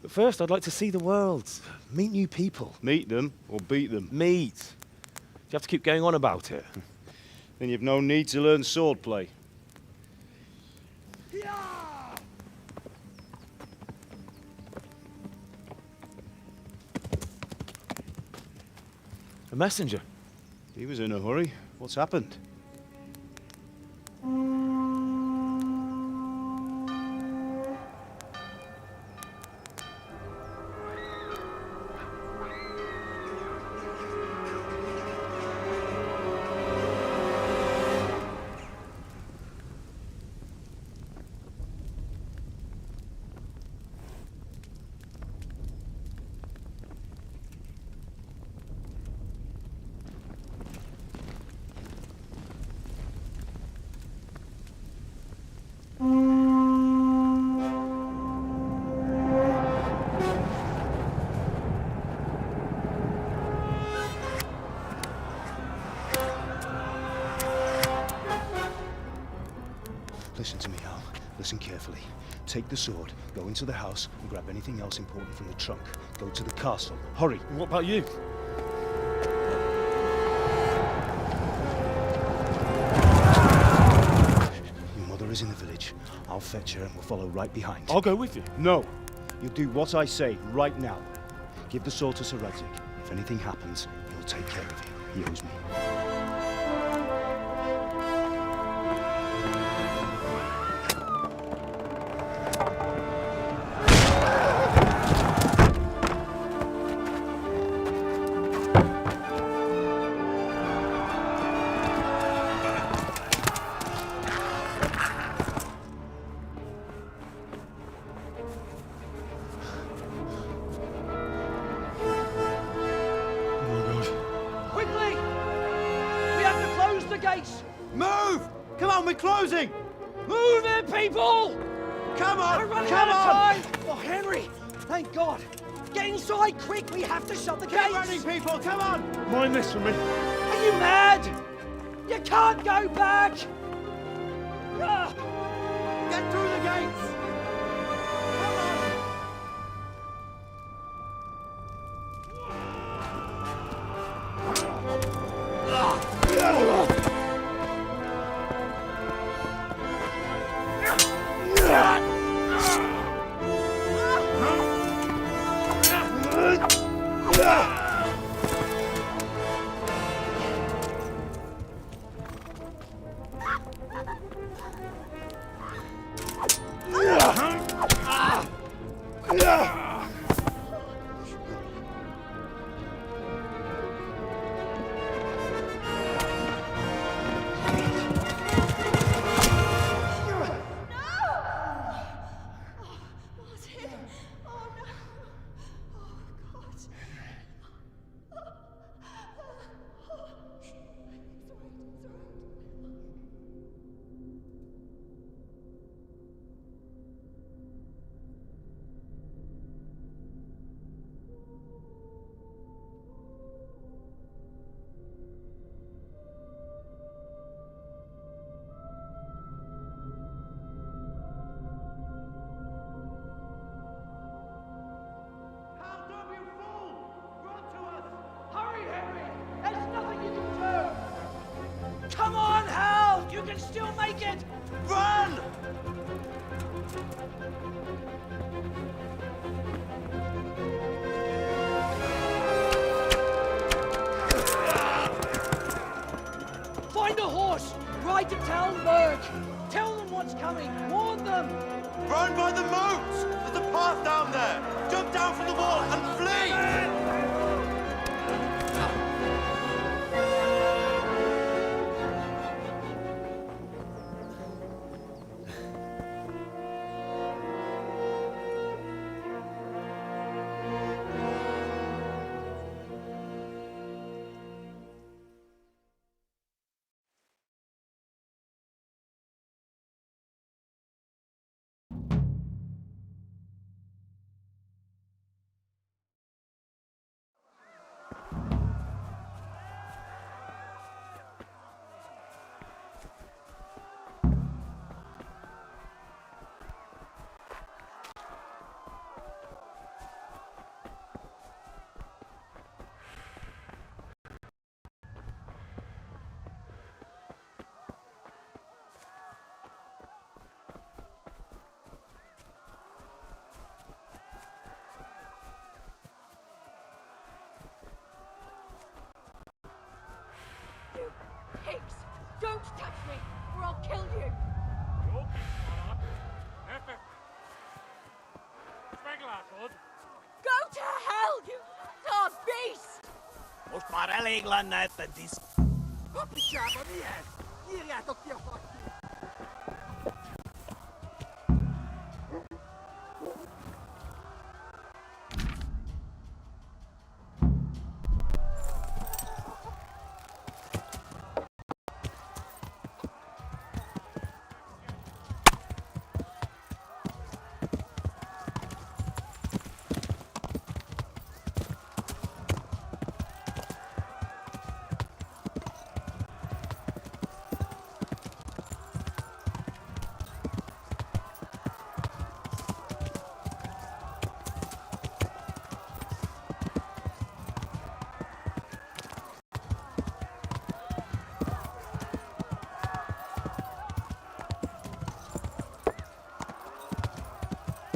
But first, I'd like to see the world, meet new people. Meet them or beat them? Meet. Do you have to keep going on about it? Then you've no need to learn swordplay. A messenger. He was in a hurry. What's happened? Listen to me, Al. Listen carefully. Take the sword, go into the house, and grab anything else important from the trunk. Go to the castle. Hurry. What about you? Your mother is in the village. I'll fetch her and we'll follow right behind. I'll go with you. No. You'll do what I say right now. Give the sword to Sir Radzik. If anything happens, he'll take care of you. He owes me. gates! Move! Come on, we're closing! Move it, people! Come on! We're running Come out of on! time! Oh, Henry! Thank God! Get inside, quick! We have to shut the gates! Get running, people! Come on! Mind this for me. Are you mad? You can't go back! Ah! Get through the gates! Hurry, Henry! There's nothing you can do! Come on, Hal! You can still make it! Run! Find a horse! Ride to Talmberg! Tell them what's coming! Warn them! Run by the moat! There's a path down there! Jump down from the wall and flee! You pigs! Don't touch me, or I'll kill you! Go to hell, you darn beast! Most már elég lenne ebben disz... Kapicsába mi ez? Írjátok ki a fakti!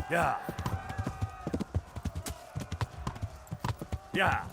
Yeah. Yeah.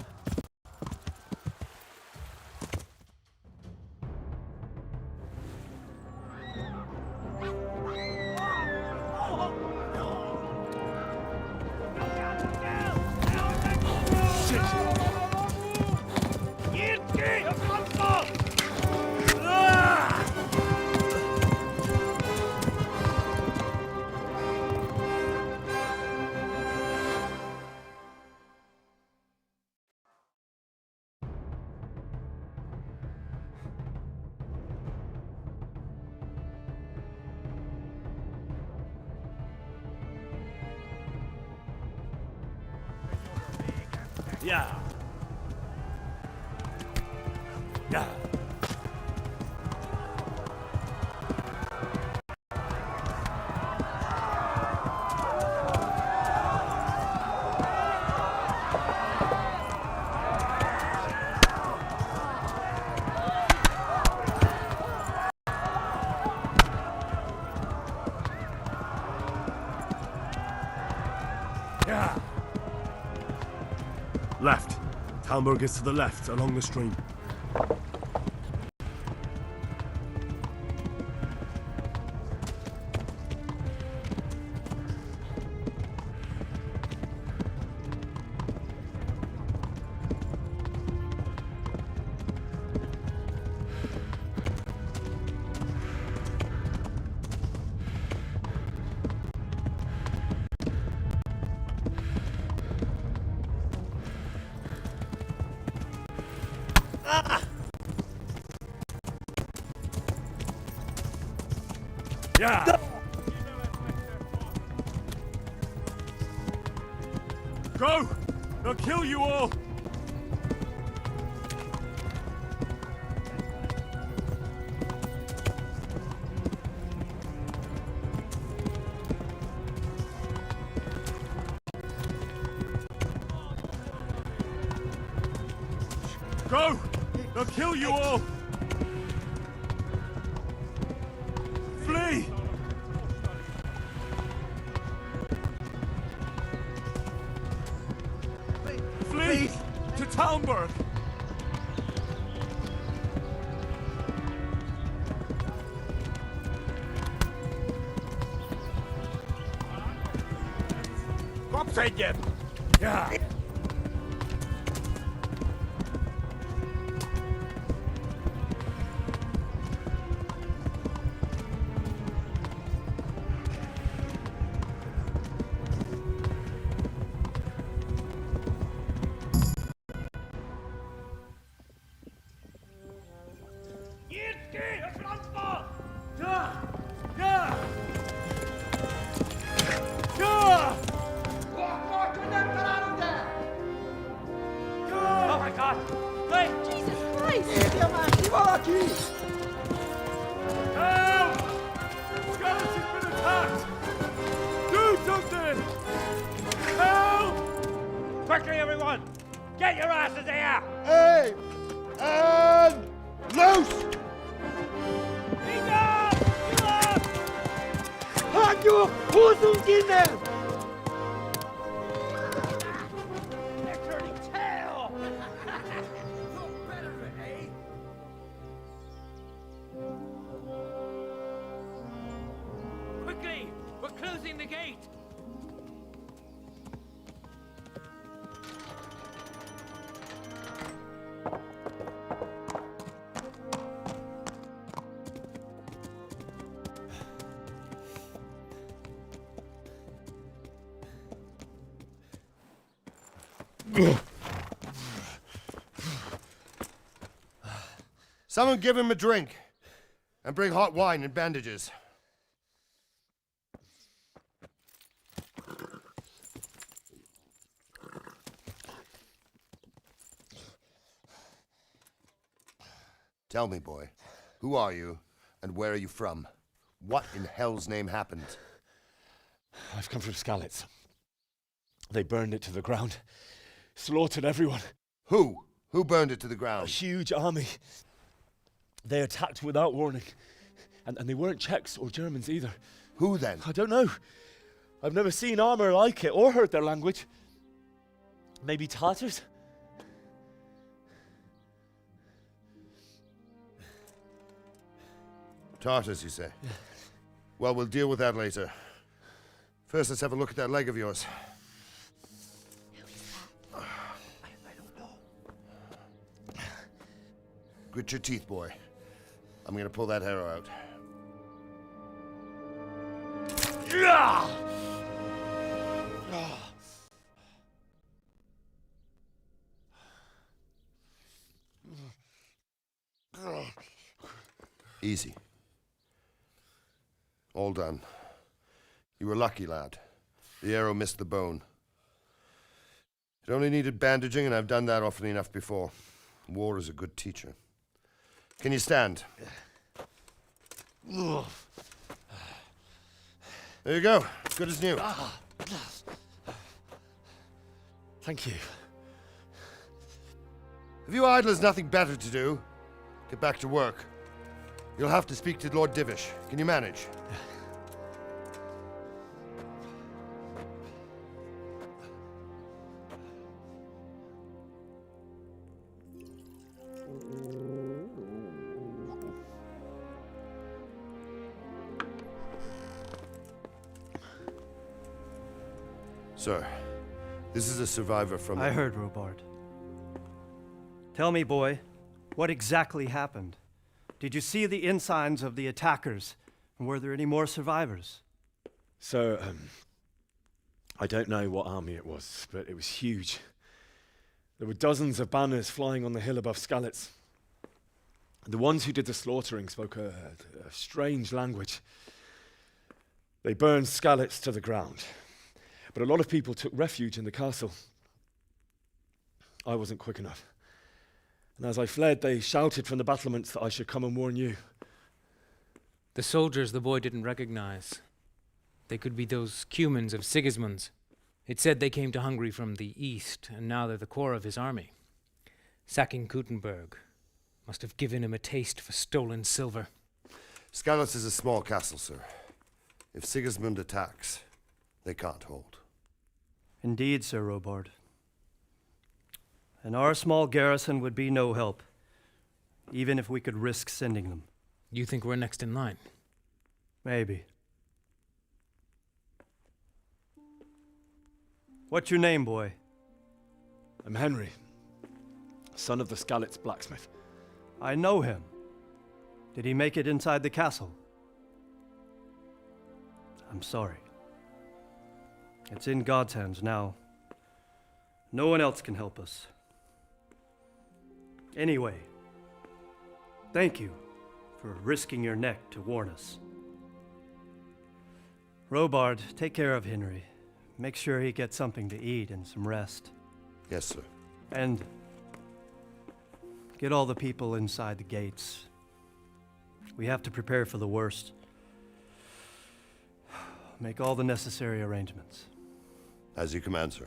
Yeah. Yeah. Yeah. Left. Talmberg is to the left, along the stream. Yeah. Go! They'll kill you all! Go! They'll kill you all! Flee! Flee! To Talmberg! Kopzetje! Ja. Oh my God! Wait! Jesus Christ! Help! Skeleton's been attacked! Do something! Help! Quickly, everyone! Get your asses here! Hey! And loose! Halt your Hosenkinder! They're turning tail! Quickly! We're closing the gate! Someone give him a drink. And bring hot wine and bandages. Tell me, boy, who are you and where are you from? What in hell's name happened? I've come from Skalitz. They burned it to the ground. Slaughtered everyone. Who? Who burned it to the ground? A huge army. They attacked without warning. And they weren't Czechs or Germans either. Who then? I don't know. I've never seen armor like it or heard their language. Maybe Tatars? Tartars, you say? Well, we'll deal with that later. First, let's have a look at that leg of yours. I don't know. Grit your teeth, boy. I'm gonna pull that arrow out. Easy. All done. You were lucky, lad. The arrow missed the bone. It only needed bandaging, and I've done that often enough before. War is a good teacher. Can you stand? There you go. Good as new. Thank you. If you idlers nothing better to do, get back to work. You'll have to speak to Lord Divish. Can you manage? Sir, this is a survivor from... I heard, Robard. Tell me, boy, what exactly happened? Did you see the ensigns of the attackers? And were there any more survivors? So, I don't know what army it was, but it was huge. There were dozens of banners flying on the hill above Skalitz. The ones who did the slaughtering spoke a strange language. They burned Skalitz to the ground. But a lot of people took refuge in the castle. I wasn't quick enough. And as I fled, they shouted from the battlements that I should come and warn you. The soldiers the boy didn't recognize. They could be those Cumans of Sigismund's. It said they came to Hungary from the east, and now they're the core of his army. Sacking Kuttenberg must have given him a taste for stolen silver. Skalitz is a small castle, sir. If Sigismund attacks, they can't hold. Indeed, Sir Robard. And our small garrison would be no help, even if we could risk sending them. You think we're next in line? Maybe. What's your name, boy? I'm Henry, son of the Skalitz blacksmith. I know him. Did he make it inside the castle? I'm sorry. It's in God's hands now. No one else can help us. Anyway, thank you for risking your neck to warn us. Robard, take care of Henry. Make sure he gets something to eat and some rest. Yes, sir. And get all the people inside the gates. We have to prepare for the worst. Make all the necessary arrangements. As you command, sir.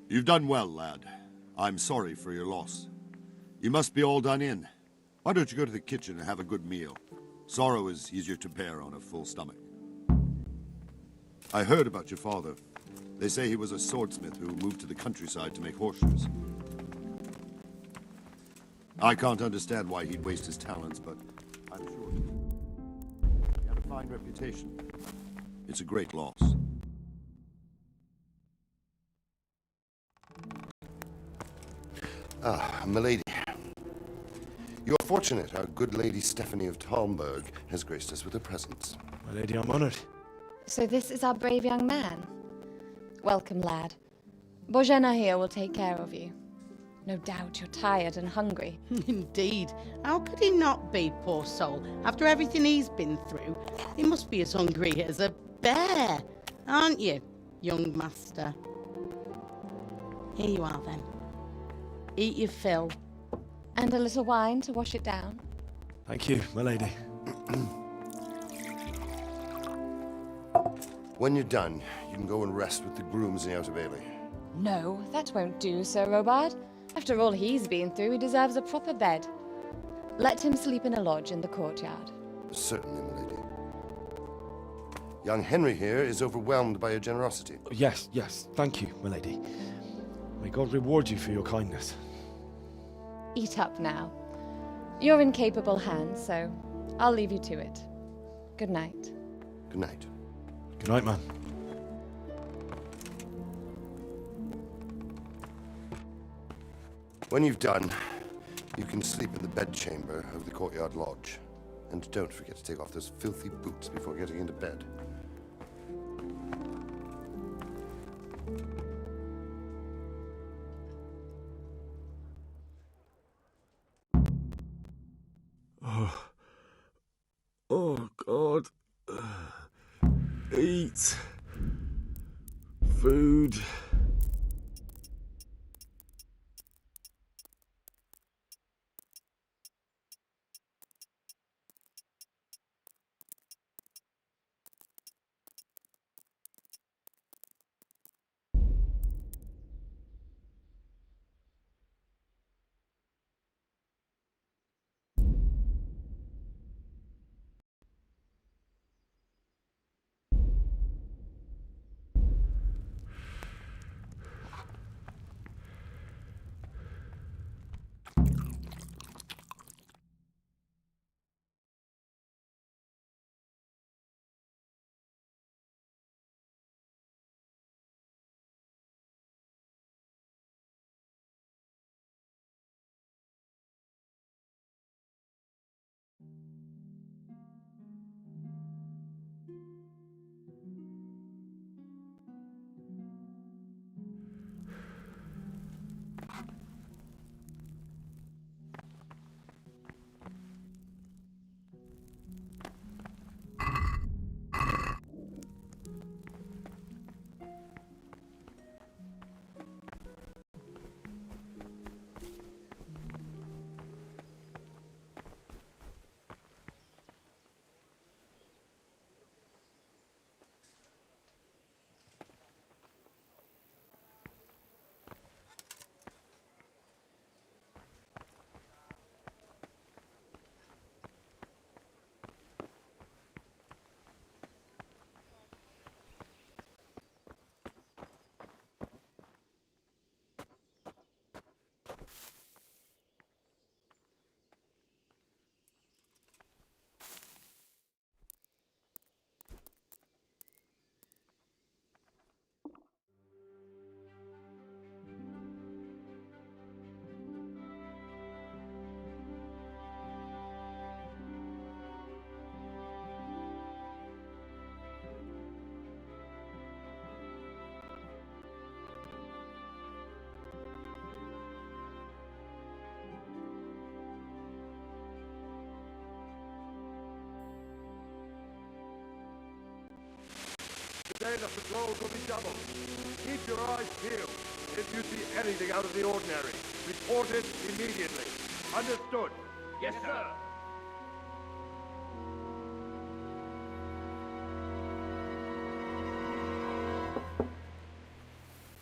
You've done well, lad. I'm sorry for your loss. You must be all done in. Why don't you go to the kitchen and have a good meal? Sorrow is easier to bear on a full stomach. I heard about your father. They say he was a swordsmith who moved to the countryside to make horseshoes. I can't understand why he'd waste his talents, but I'm sure he had a fine reputation. It's a great loss. Ah, milady. You are fortunate. Our good lady Stephanie of Talmberg has graced us with her presence. My lady, I'm honored. So this is our brave young man. Welcome, lad. Bozhena here will take care of you. No doubt you're tired and hungry. Indeed. How could he not be, poor soul? After everything he's been through, he must be as hungry as a bear. Aren't you, young master? Here you are, then. Eat your fill. And a little wine to wash it down. Thank you, my lady. When you're done, you can go and rest with the grooms in the Outer Bailey. No, that won't do, Sir Robard. After all he's been through, he deserves a proper bed. Let him sleep in a lodge in the courtyard. Certainly, my lady. Young Henry here is overwhelmed by your generosity. Yes, yes, thank you, my lady. May God reward you for your kindness. Eat up now. You're in capable hands, so I'll leave you to it. Good night. Good night. Good night, man. When you've done, you can sleep in the bedchamber of the courtyard lodge. And don't forget to take off those filthy boots before getting into bed. Oh, God. Eat. Food. Today the patrols will be doubled. Keep your eyes peeled. If you see anything out of the ordinary, report it immediately. Understood? Yes, sir.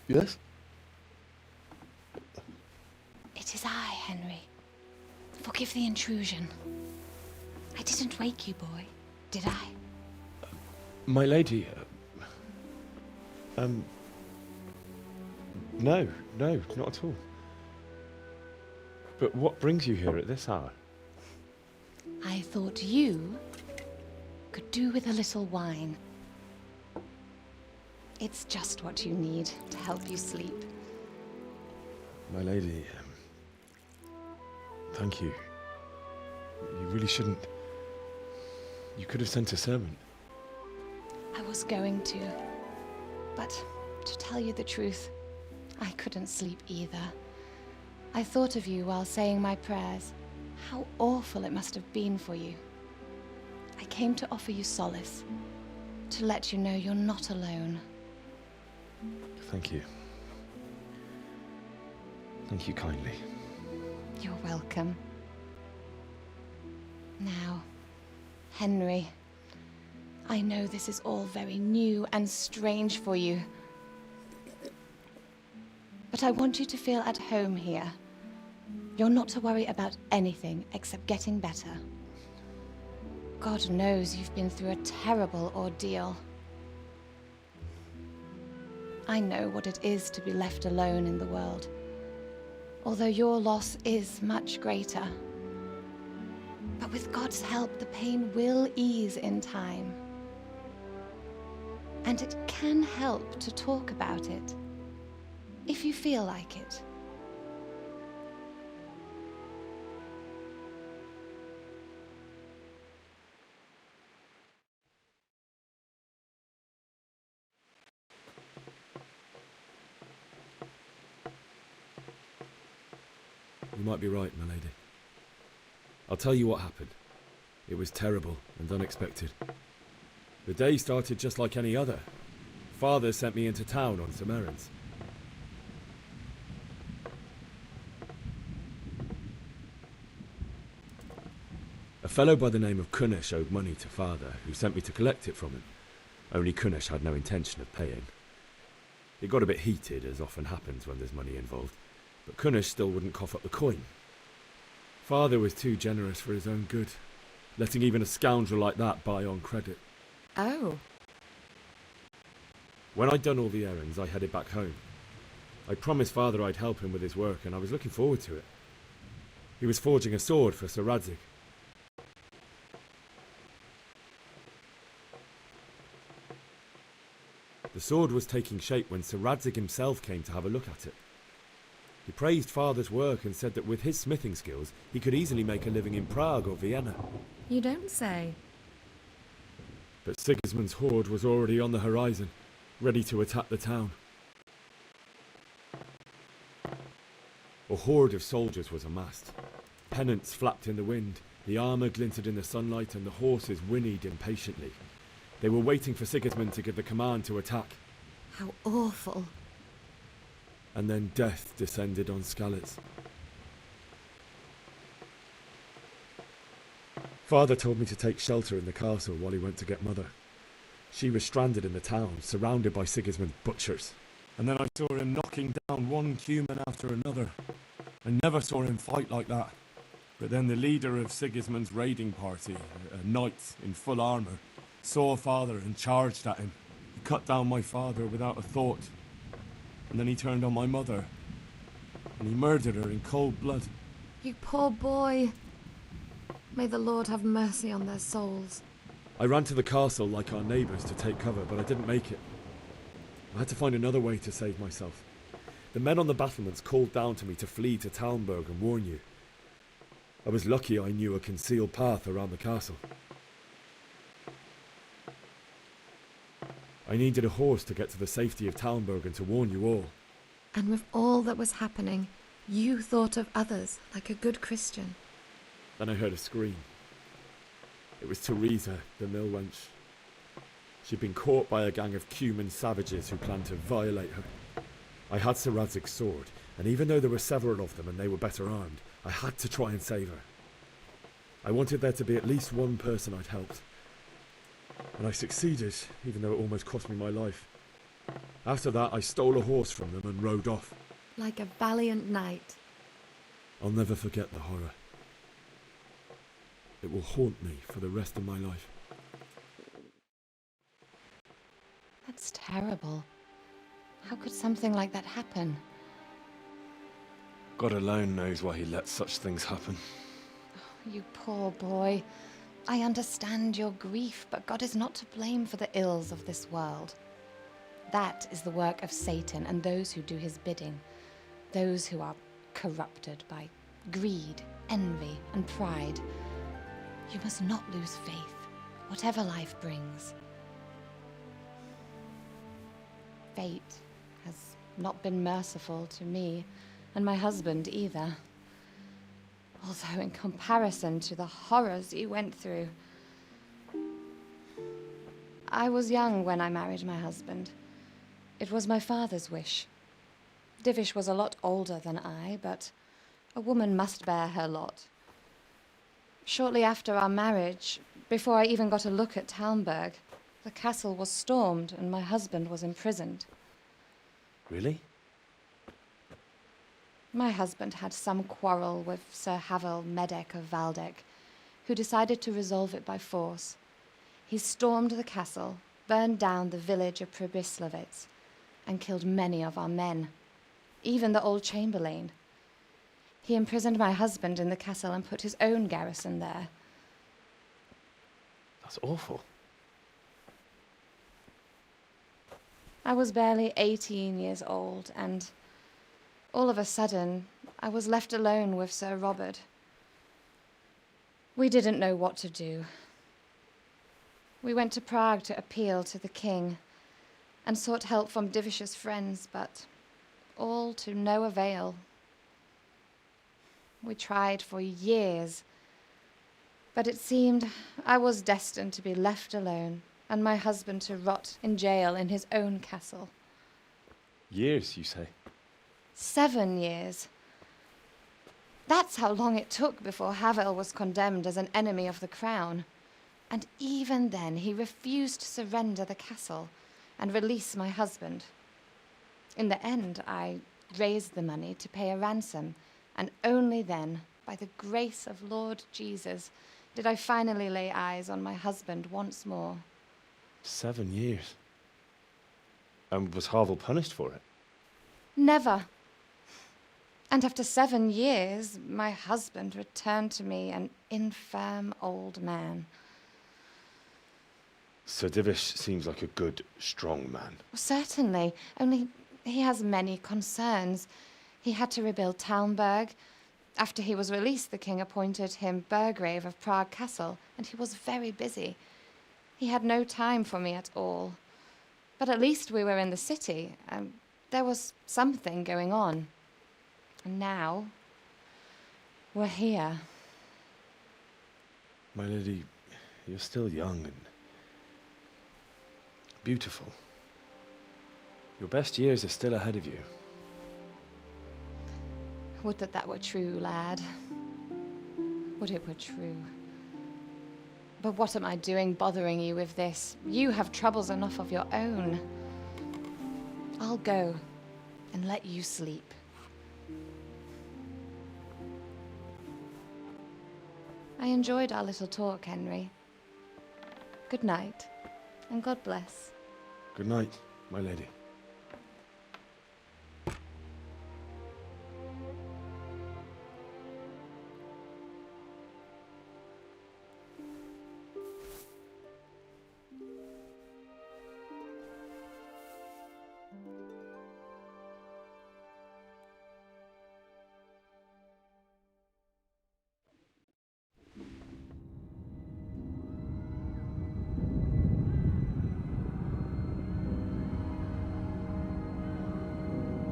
Yes? It is I, Henry. Forgive the intrusion. I didn't wake you, boy, did I? My lady, no, not at all. But what brings you here at this hour? I thought you could do with a little wine. It's just what you need to help you sleep. My lady, thank you. You really shouldn't. You could have sent a servant. I was going to, but to tell you the truth, I couldn't sleep either. I thought of you while saying my prayers. How awful it must have been for you. I came to offer you solace, to let you know you're not alone. Thank you. Thank you kindly. You're welcome. Now, Henry, I know this is all very new and strange for you. But I want you to feel at home here. You're not to worry about anything except getting better. God knows you've been through a terrible ordeal. I know what it is to be left alone in the world, although your loss is much greater. But with God's help, the pain will ease in time. And it can help to talk about it, if you feel like it. You might be right, my lady. I'll tell you what happened. It was terrible and unexpected. The day started just like any other. Father sent me into town on some errands. A fellow by the name of Kunesh owed money to Father, who sent me to collect it from him. Only Kunesh had no intention of paying. It got a bit heated, as often happens when there's money involved, but Kunesh still wouldn't cough up the coin. Father was too generous for his own good, letting even a scoundrel like that buy on credit. Oh. When I'd done all the errands, I headed back home. I promised Father I'd help him with his work, and I was looking forward to it. He was forging a sword for Sir Radzig. The sword was taking shape when Sir Radzig himself came to have a look at it. He praised Father's work and said that with his smithing skills, he could easily make a living in Prague or Vienna. You don't say. But Sigismund's horde was already on the horizon, ready to attack the town. A horde of soldiers was amassed. Pennants flapped in the wind, the armour glinted in the sunlight, and the horses whinnied impatiently. They were waiting for Sigismund to give the command to attack. How awful. And then death descended on Skalitz. Father told me to take shelter in the castle while he went to get Mother. She was stranded in the town, surrounded by Sigismund's butchers. And then I saw him knocking down one Cuman after another. I never saw him fight like that. But then the leader of Sigismund's raiding party, a knight in full armour, saw Father and charged at him. He cut down my father without a thought. And then he turned on my mother. And he murdered her in cold blood. You poor boy. May the Lord have mercy on their souls. I ran to the castle like our neighbours to take cover, but I didn't make it. I had to find another way to save myself. The men on the battlements called down to me to flee to Talmberg and warn you. I was lucky I knew a concealed path around the castle. I needed a horse to get to the safety of Talmberg and to warn you all. And with all that was happening, you thought of others like a good Christian. Then I heard a scream. It was Teresa, the mill wench. She'd been caught by a gang of Cuman savages who planned to violate her. I had Sir Radzig's sword, and even though there were several of them and they were better armed, I had to try and save her. I wanted there to be at least one person I'd helped. And I succeeded, even though it almost cost me my life. After that, I stole a horse from them and rode off. Like a valiant knight. I'll never forget the horror. It will haunt me for the rest of my life. That's terrible. How could something like that happen? God alone knows why he lets such things happen. Oh, you poor boy. I understand your grief, but God is not to blame for the ills of this world. That is the work of Satan and those who do his bidding. Those who are corrupted by greed, envy, and pride. You must not lose faith, whatever life brings. Fate has not been merciful to me, and my husband either. Although in comparison to the horrors you went through. I was young when I married my husband. It was my father's wish. Divish was a lot older than I, but a woman must bear her lot. Shortly after our marriage, before I even got a look at Talmberg, the castle was stormed and my husband was imprisoned. Really? My husband had some quarrel with Sir Havel Medek of Valdek, who decided to resolve it by force. He stormed the castle, burned down the village of Pribyslavitz, and killed many of our men, even the old chamberlain. He imprisoned my husband in the castle and put his own garrison there. That's awful. I was barely 18 years old, and all of a sudden, I was left alone with Sir Robert. We didn't know what to do. We went to Prague to appeal to the king and sought help from Divish's friends, but all to no avail. We tried for years, but it seemed I was destined to be left alone and my husband to rot in jail in his own castle. Years, you say? 7 years. That's how long it took before Havel was condemned as an enemy of the crown. And even then, he refused to surrender the castle and release my husband. In the end, I raised the money to pay a ransom, and only then, by the grace of Lord Jesus, did I finally lay eyes on my husband once more. 7 years. And was Havel punished for it? Never. And after 7 years, my husband returned to me an infirm old man. Sir Divish seems like a good, strong man. Certainly, only he has many concerns. He had to rebuild Talmberg. After he was released, the king appointed him Burgrave of Prague Castle, and he was very busy. He had no time for me at all. But at least we were in the city, and there was something going on. And now, we're here. My lady, you're still young and beautiful. Your best years are still ahead of you. Would that that were true, lad. Would it were true. But what am I doing bothering you with this? You have troubles enough of your own. I'll go and let you sleep. I enjoyed our little talk, Henry. Good night, and God bless. Good night, my lady.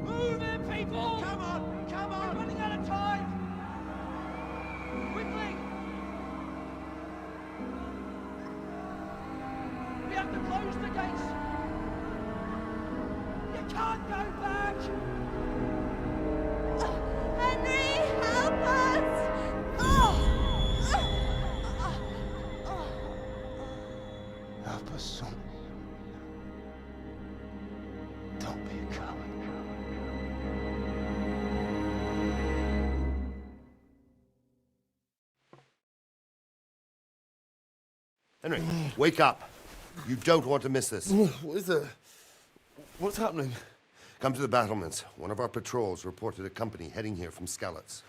Move it, people! Come on! Come on! We're running out of time! Quickly! We have to close the gates! You can't go back! Henry, help us! Help us, son. Don't be a coward. Henry, wake up. You don't want to miss this. What is it? What's happening? Come to the battlements. One of our patrols reported a company heading here from Skalitz.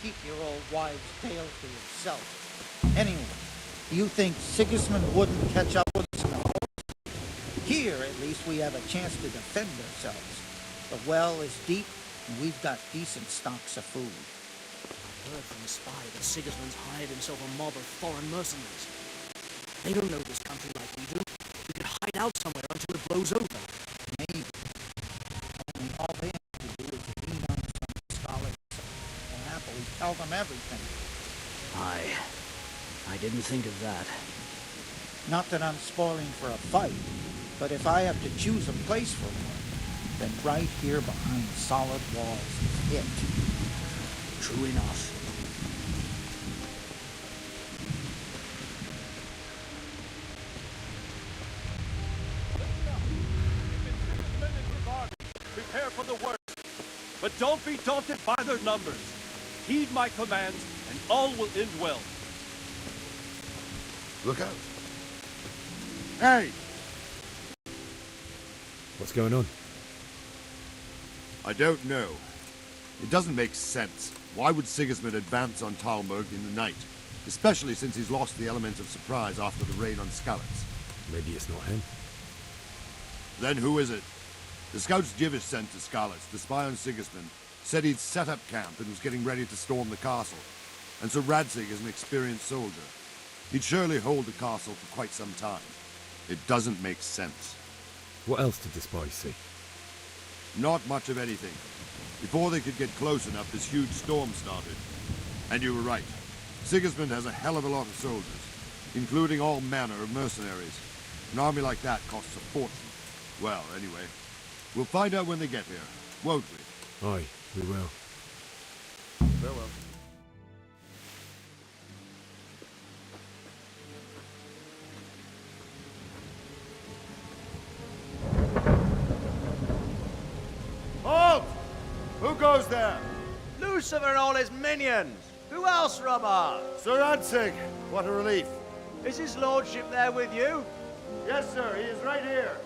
Keep your old wives' tale to yourself. Anyway, you think Sigismund wouldn't catch up with us now? Here, at least, we have a chance to defend ourselves. The well is deep, and we've got decent stocks of food. I heard from a spy that Sigismund's hired himself a mob of foreign mercenaries. They don't know this country like we do. We could hide out somewhere until it blows over. Maybe. Only all they have to do is lean on some scholars. We'll happily tell them everything. I didn't think of that. Not that I'm spoiling for a fight, but if I have to choose a place for one, then right here behind solid walls is it. True enough. Prepare for the worst, but don't be daunted by their numbers. Heed my commands, and all will end well. Look out. Hey! What's going on? I don't know. It doesn't make sense. Why would Sigismund advance on Talmberg in the night? Especially since he's lost the element of surprise after the raid on Skalitz. Maybe it's not him. Then who is it? The scouts Jivish sent to Skalitz to spy on Sigismund said he'd set up camp and was getting ready to storm the castle. And so Radzig is an experienced soldier. He'd surely hold the castle for quite some time. It doesn't make sense. What else did the spies see? Not much of anything. Before they could get close enough, this huge storm started. And you were right. Sigismund has a hell of a lot of soldiers, including all manner of mercenaries. An army like that costs a fortune. Well, anyway, we'll find out when they get here, won't we? Aye, we will. Farewell. Halt! Who goes there? Lucifer and all his minions! Who else, Robert? Sir Radzig, what a relief. Is his lordship there with you? Yes, sir, he is right here.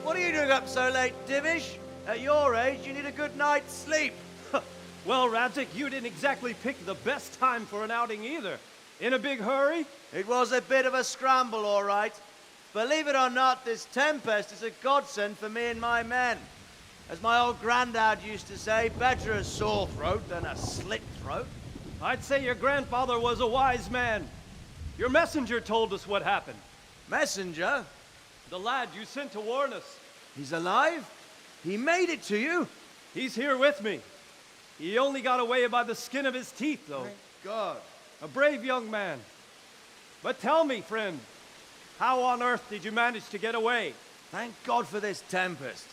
What are you doing up so late, Divish? At your age, you need a good night's sleep. Well, Radzig, you didn't exactly pick the best time for an outing either. In a big hurry? It was a bit of a scramble, all right. Believe it or not, this tempest is a godsend for me and my men. As my old granddad used to say, better a sore throat than a slit throat. I'd say your grandfather was a wise man. Your messenger told us what happened. Messenger? The lad you sent to warn us. He's alive? He made it to you? He's here with me. He only got away by the skin of his teeth, though. Thank God. A brave young man. But tell me, friend, how on earth did you manage to get away? Thank God for this tempest.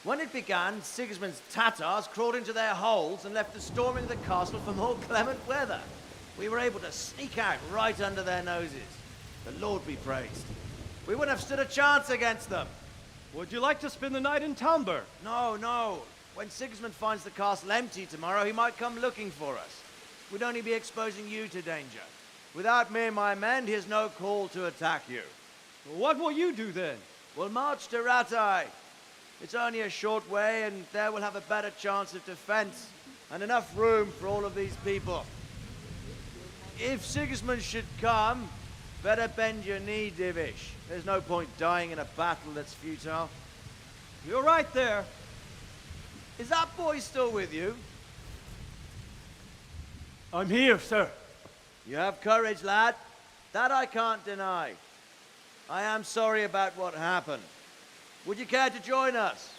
When it began, Sigismund's Tatars crawled into their holes and left the storming of the castle for more clement weather. We were able to sneak out right under their noses. The Lord be praised. We wouldn't have stood a chance against them. Would you like to spend the night in Talmberg? No, no. When Sigismund finds the castle empty tomorrow, he might come looking for us. We'd only be exposing you to danger. Without me and my men, he has no call to attack you. What will you do then? We'll march to Ratai. It's only a short way, and there we'll have a better chance of defense and enough room for all of these people. If Sigismund should come, better bend your knee, Divish. There's no point dying in a battle that's futile. You're right there. Is that boy still with you? I'm here, sir. You have courage, lad. That I can't deny. I am sorry about what happened. Would you care to join us?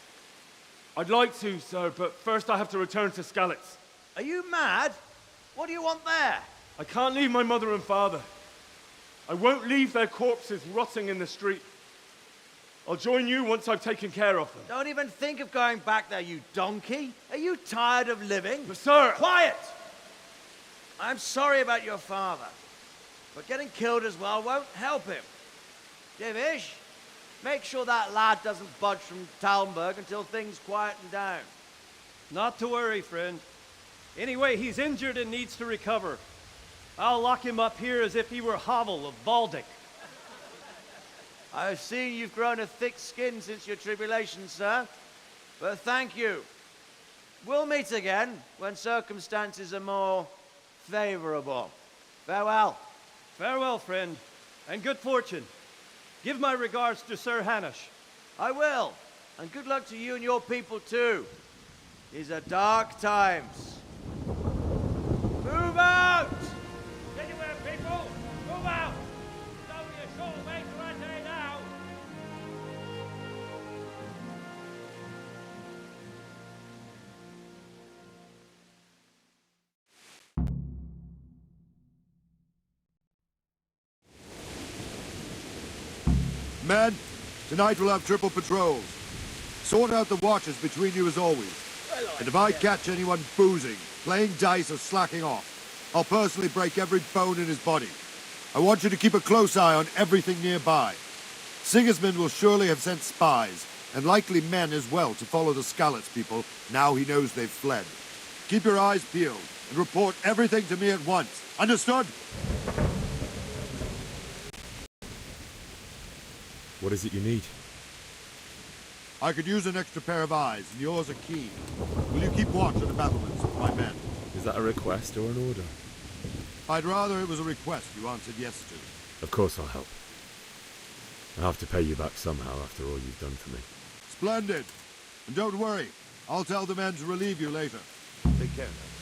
I'd like to, sir, but first I have to return to Skalitz. Are you mad? What do you want there? I can't leave my mother and father. I won't leave their corpses rotting in the street. I'll join you once I've taken care of them. Don't even think of going back there, you donkey. Are you tired of living? But sir... Quiet! I'm sorry about your father, but getting killed as well won't help him. Divish, make sure that lad doesn't budge from Talmberg until things quieten down. Not to worry, friend. Anyway, he's injured and needs to recover. I'll lock him up here as if he were Havel of Valdic. I've seen you've grown a thick skin since your tribulation, sir. But thank you. We'll meet again when circumstances are more favorable. Farewell. Farewell, friend, and good fortune. Give my regards to Sir Hanush. I will. And good luck to you and your people, too. These are dark times. Move out! Anywhere, people! Move out! It's only a short way to Rattay now! Men, tonight we'll have triple patrols. Sort out the watches between you as always. And if I catch anyone boozing, playing dice or slacking off, I'll personally break every bone in his body. I want you to keep a close eye on everything nearby. Sigismund will surely have sent spies, and likely men as well, to follow the Skalitz people now he knows they've fled. Keep your eyes peeled, and report everything to me at once. Understood? What is it you need? I could use an extra pair of eyes, and yours are keen. Will you keep watch at the battlements with my men? Is that a request or an order? I'd rather it was a request you answered yes to. Of course I'll help. I'll have to pay you back somehow after all you've done for me. Splendid. And don't worry, I'll tell the men to relieve you later. Take care now.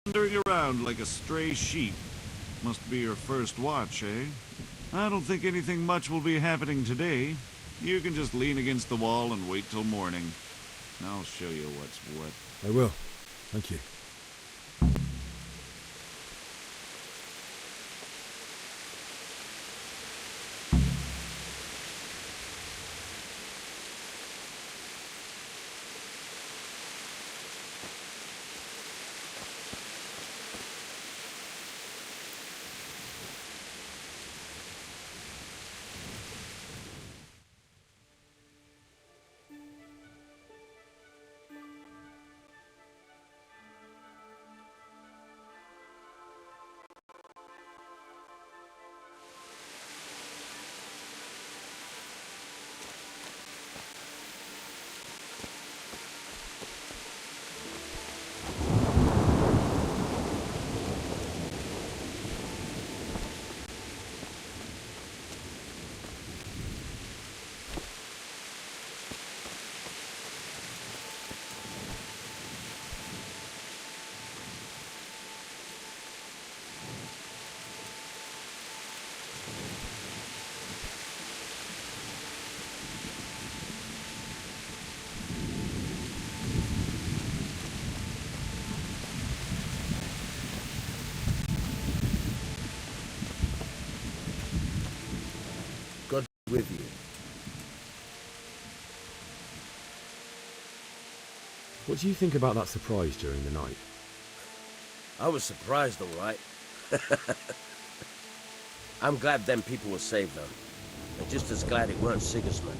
Wandering around like a stray sheep. Must be your first watch, eh? I don't think anything much will be happening today. You can just lean against the wall and wait till morning. I'll show you what's what. I will. Thank you. God with you. What do you think about that surprise during the night? I was surprised, all right. I'm glad them people were saved, though. I'm just as glad it weren't Sigismund.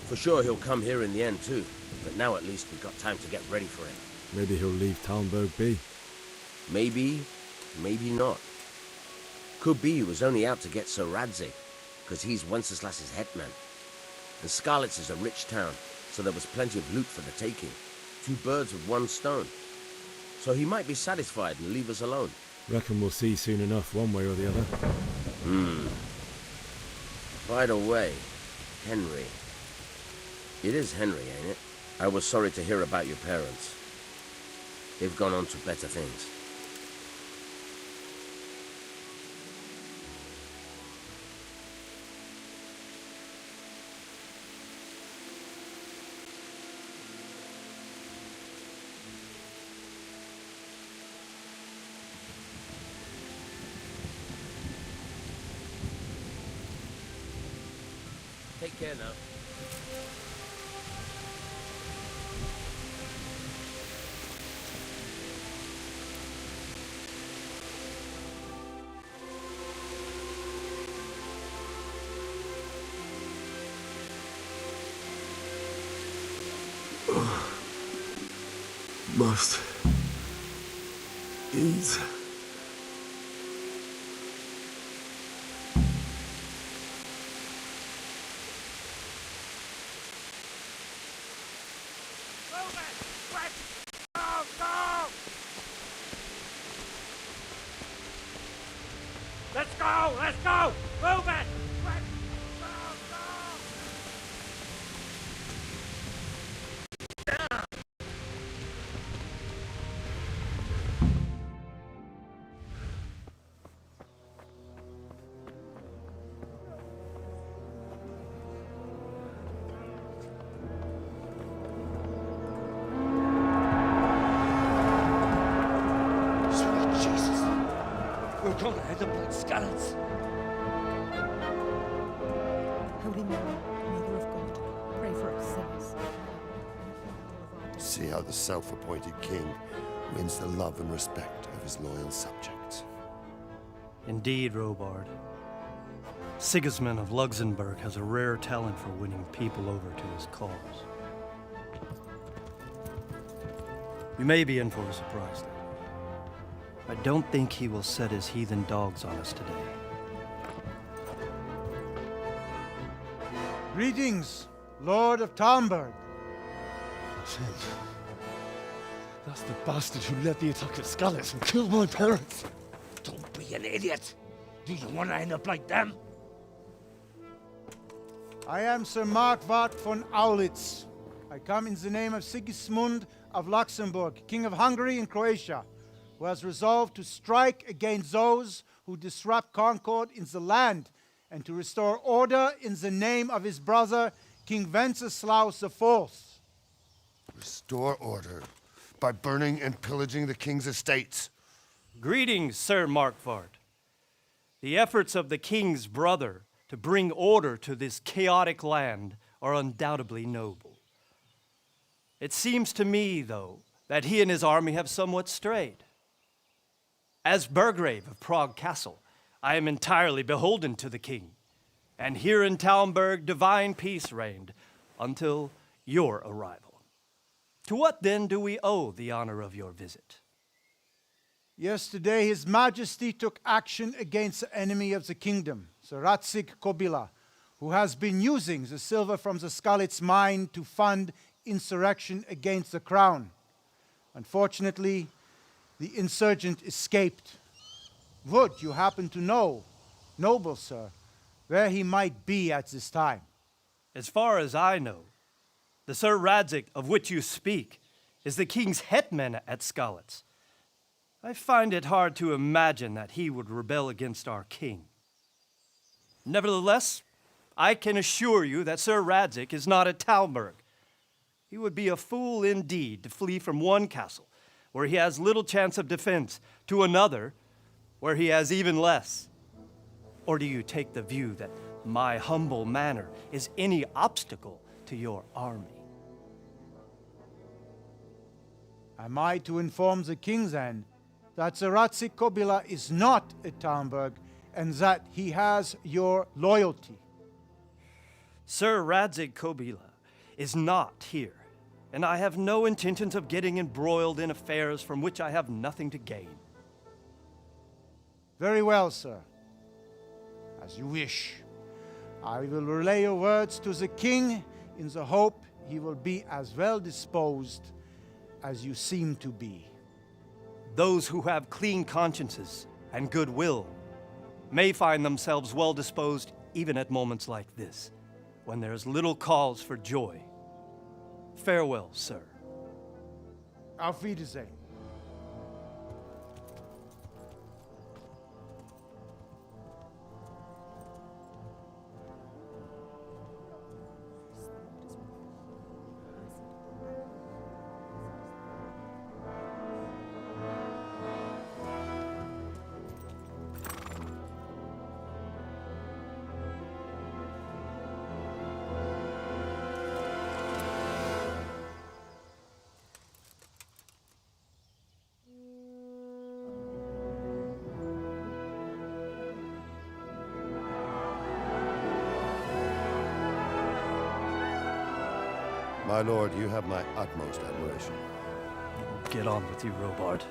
For sure he'll come here in the end too, but now at least we've got time to get ready for him. Maybe he'll leave Talmberg be. Maybe, maybe not. Could be he was only out to get Sir Radzig, because he's Wenceslas's hetman. And Skalitz is a rich town, so there was plenty of loot for the taking. 2 birds with 1 stone. So he might be satisfied and leave us alone. Reckon we'll see soon enough, one way or the other. By the way, Henry. It is Henry, ain't it? I was sorry to hear about your parents. They've gone on to better things. Take care now. Must eat. Let's go! Let's go! Move it! Sweet Jesus. We're gonna end up like Skalitz. Holy Mary, Mother of God, pray for us sinners. See how the self-appointed king wins the love and respect of his loyal subjects. Indeed, Robard. Sigismund of Luxembourg has a rare talent for winning people over to his cause. We may be in for a surprise, though. I don't think he will set his heathen dogs on us today. Greetings, Lord of Talmberg. That's the bastard who led the attack at Skalitz and killed my parents. Don't be an idiot. Do you want to end up like them? I am Sir Markwart von Aulitz. I come in the name of Sigismund of Luxembourg, King of Hungary and Croatia, who has resolved to strike against those who disrupt concord in the land and to restore order in the name of his brother, King Wenceslaus IV. Restore order by burning and pillaging the king's estates. Greetings, Sir Markwart. The efforts of the king's brother to bring order to this chaotic land are undoubtedly noble. It seems to me, though, that he and his army have somewhat strayed. As Burgrave of Prague Castle, I am entirely beholden to the king, and here in Talmberg divine peace reigned until your arrival. To what then do we owe the honor of your visit? Yesterday, His Majesty took action against the enemy of the kingdom, Sir Radzig Kobyla, who has been using the silver from the Skalitz mine to fund insurrection against the crown. Unfortunately, the insurgent escaped. Would you happen to know, noble sir, where he might be at this time? As far as I know, the Sir Radzig of which you speak is the king's hetman at Skalitz. I find it hard to imagine that he would rebel against our king. Nevertheless, I can assure you that Sir Radzig is not at Talmberg. He would be a fool indeed to flee from one castle, where he has little chance of defense, to another, where he has even less. Or do you take the view that my humble manner is any obstacle to your army? Am I to inform the king then that Sir Radzig Kobyla is not at Talmberg and that he has your loyalty? Sir Radzig Kobila is not here, and I have no intentions of getting embroiled in affairs from which I have nothing to gain. Very well, sir. As you wish. I will relay your words to the king in the hope he will be as well disposed as you seem to be. Those who have clean consciences and goodwill may find themselves well disposed even at moments like this, when there is little cause for joy. Farewell, sir. Auf Wiedersehen. My lord, you have my utmost admiration. Get on with you, Robard.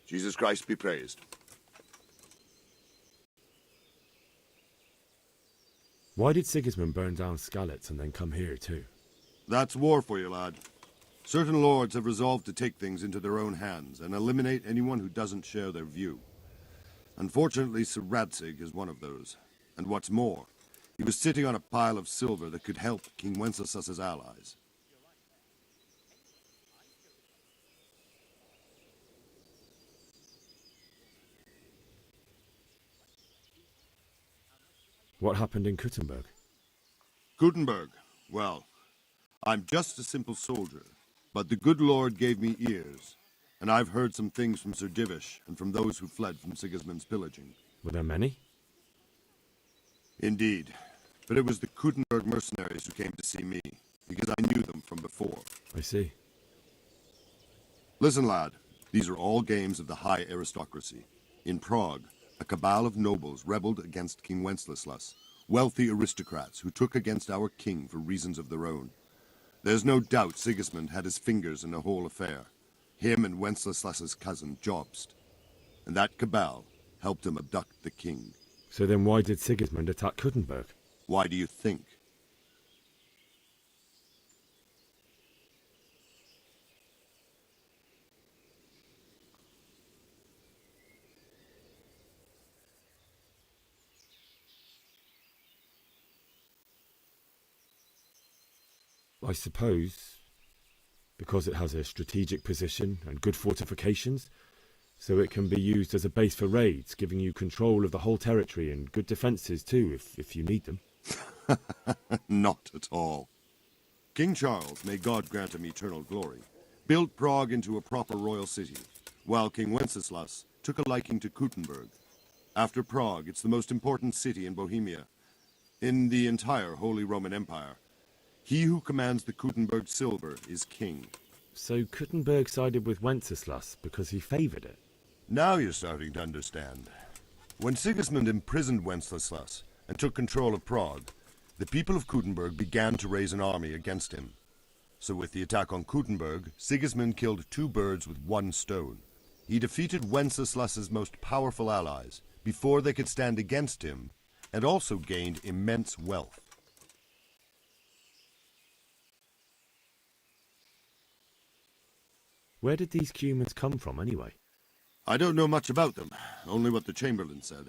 Jesus Christ be praised. Why did Sigismund burn down Skalitz and then come here too? That's war for you, lad. Certain lords have resolved to take things into their own hands and eliminate anyone who doesn't share their view. Unfortunately, Sir Radzig is one of those. And what's more, he was sitting on a pile of silver that could help King Wenceslas's allies. What happened in Kuttenberg? Gutenberg, well, I'm just a simple soldier, but the good Lord gave me ears, and I've heard some things from Sir Divish and from those who fled from Sigismund's pillaging. Were there many? Indeed, but it was the Kuttenberg mercenaries who came to see me, because I knew them from before. I see. Listen, lad, these are all games of the high aristocracy. In Prague, a cabal of nobles rebelled against King Wenceslas, wealthy aristocrats who took against our king for reasons of their own. There's no doubt Sigismund had his fingers in the whole affair, him and Wenceslas's cousin Jobst. And that cabal helped him abduct the king. So then why did Sigismund attack Kuttenberg? Why do you think? I suppose because it has a strategic position and good fortifications, so it can be used as a base for raids, giving you control of the whole territory and good defences too, if you need them. Not at all. King Charles, may God grant him eternal glory, built Prague into a proper royal city, while King Wenceslas took a liking to Kuttenberg. After Prague, it's the most important city in Bohemia, in the entire Holy Roman Empire. He who commands the Kuttenberg silver is king. So Kuttenberg sided with Wenceslas because he favoured it? Now you're starting to understand. When Sigismund imprisoned Wenceslas and took control of Prague, the people of Kuttenberg began to raise an army against him. So with the attack on Kuttenberg, Sigismund killed two birds with one stone. He defeated Wenceslas's most powerful allies before they could stand against him, and also gained immense wealth. Where did these Cumans come from, anyway? I don't know much about them, only what the Chamberlain said.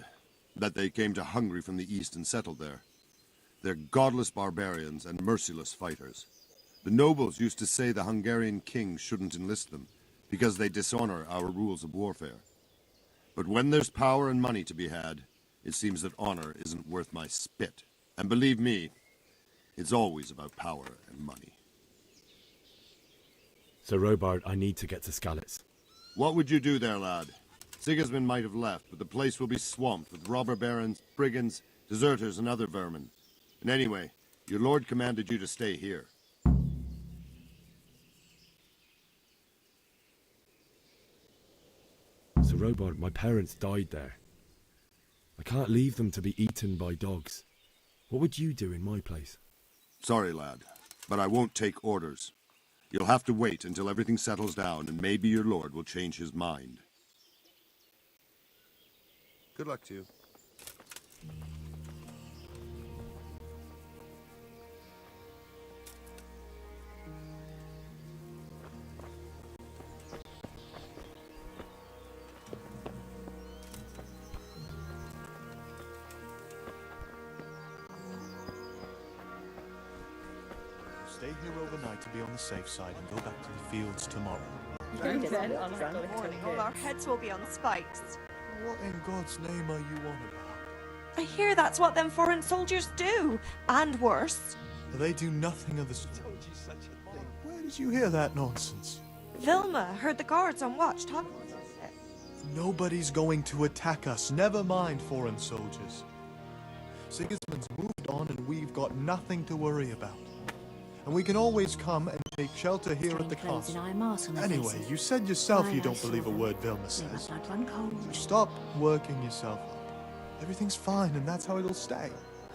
That they came to Hungary from the east and settled there. They're godless barbarians and merciless fighters. The nobles used to say the Hungarian king shouldn't enlist them, because they dishonor our rules of warfare. But when there's power and money to be had, it seems that honor isn't worth my spit. And believe me, it's always about power and money. Sir Robard, I need to get to Skalitz. What would you do there, lad? Sigismund might have left, but the place will be swamped with robber barons, brigands, deserters, and other vermin. And anyway, your lord commanded you to stay here. Sir Robard, my parents died there. I can't leave them to be eaten by dogs. What would you do in my place? Sorry, lad, but I won't take orders. You'll have to wait until everything settles down, and maybe your lord will change his mind. Good luck to you. Stay here overnight to be on the safe side and go back to the fields tomorrow. All our heads will be on spikes. What in God's name are you on about? I hear that's what them foreign soldiers do, and worse. They do nothing of the sort. Where did you hear that nonsense? Vilma heard the guards on watch talking about it. Nobody's going to attack us, never mind foreign soldiers. Sigismund's moved on and we've got nothing to worry about. And we can always come and take shelter here at the castle. Anyway, you said yourself you don't believe a word Vilma says. So stop working yourself up. Everything's fine and that's how it'll stay.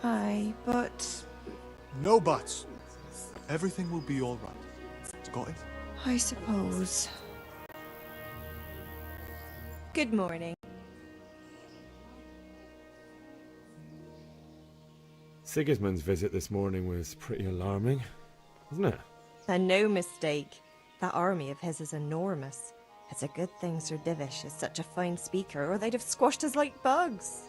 Aye, but... No buts. Everything will be all right. Got it? I suppose. Good morning. Sigismund's visit this morning was pretty alarming, wasn't it? And no mistake. That army of his is enormous. It's a good thing Sir Divish is such a fine speaker, or they'd have squashed us like bugs.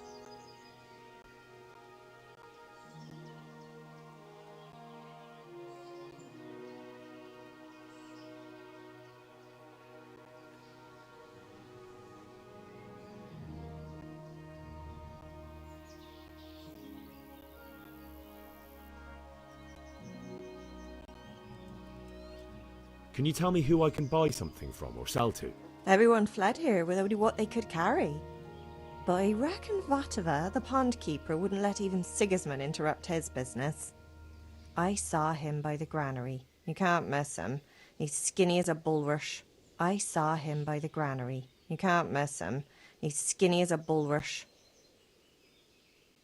Can you tell me who I can buy something from or sell to? Everyone fled here with only what they could carry. But I reckon Vatava, the pond keeper, wouldn't let even Sigismund interrupt his business. I saw him by the granary. You can't miss him. He's skinny as a bulrush. I saw him by the granary. You can't miss him. He's skinny as a bulrush.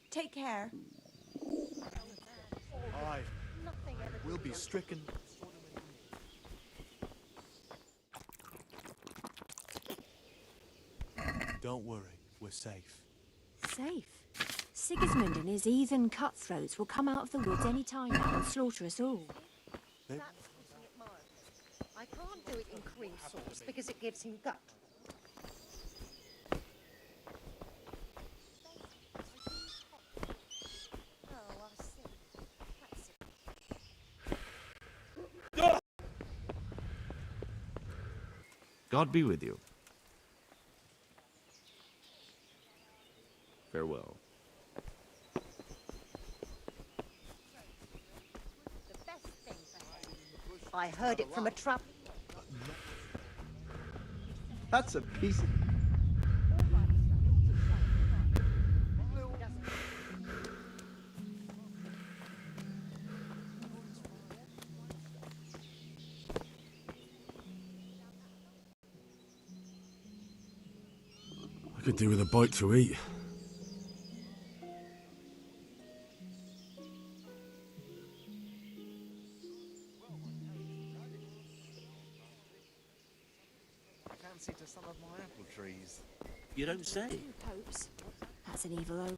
Take care. Aye. We'll be stricken. Don't worry, we're safe. Safe? Sigismund and his heathen cutthroats will come out of the woods any time now and slaughter us all. I can't do it in cream sauce because it gives him gut. God be with you. Farewell. I heard it from a trap. That's a piece of... I could do with a bite to eat. Fancy to some of my apple trees. You don't say. Popes. That's an evil omen.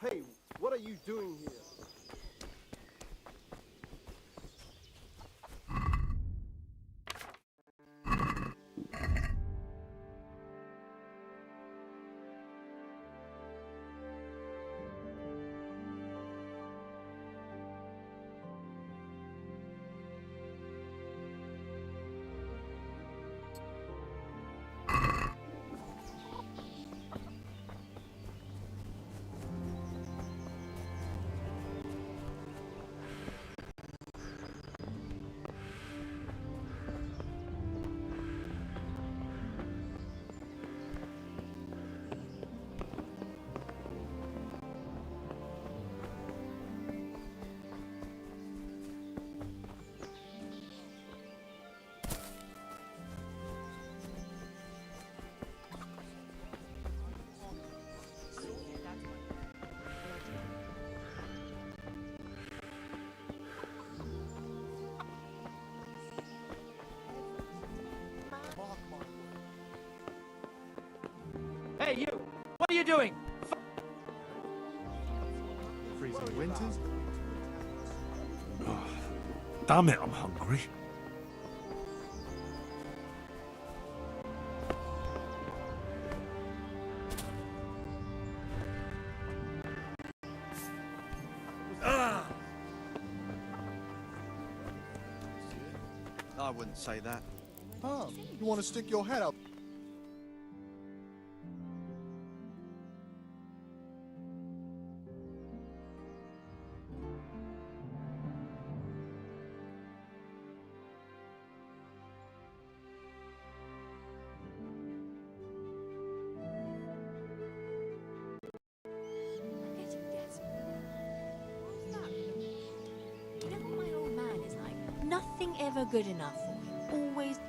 Hey, what are you doing here? Hey, you! What are you doing? Freezing winters? Damn it, I'm hungry. I wouldn't say that. Huh, you want to stick your head out? Getting desperate. What's that? You know what my old man is like? Nothing ever good enough for him. Always.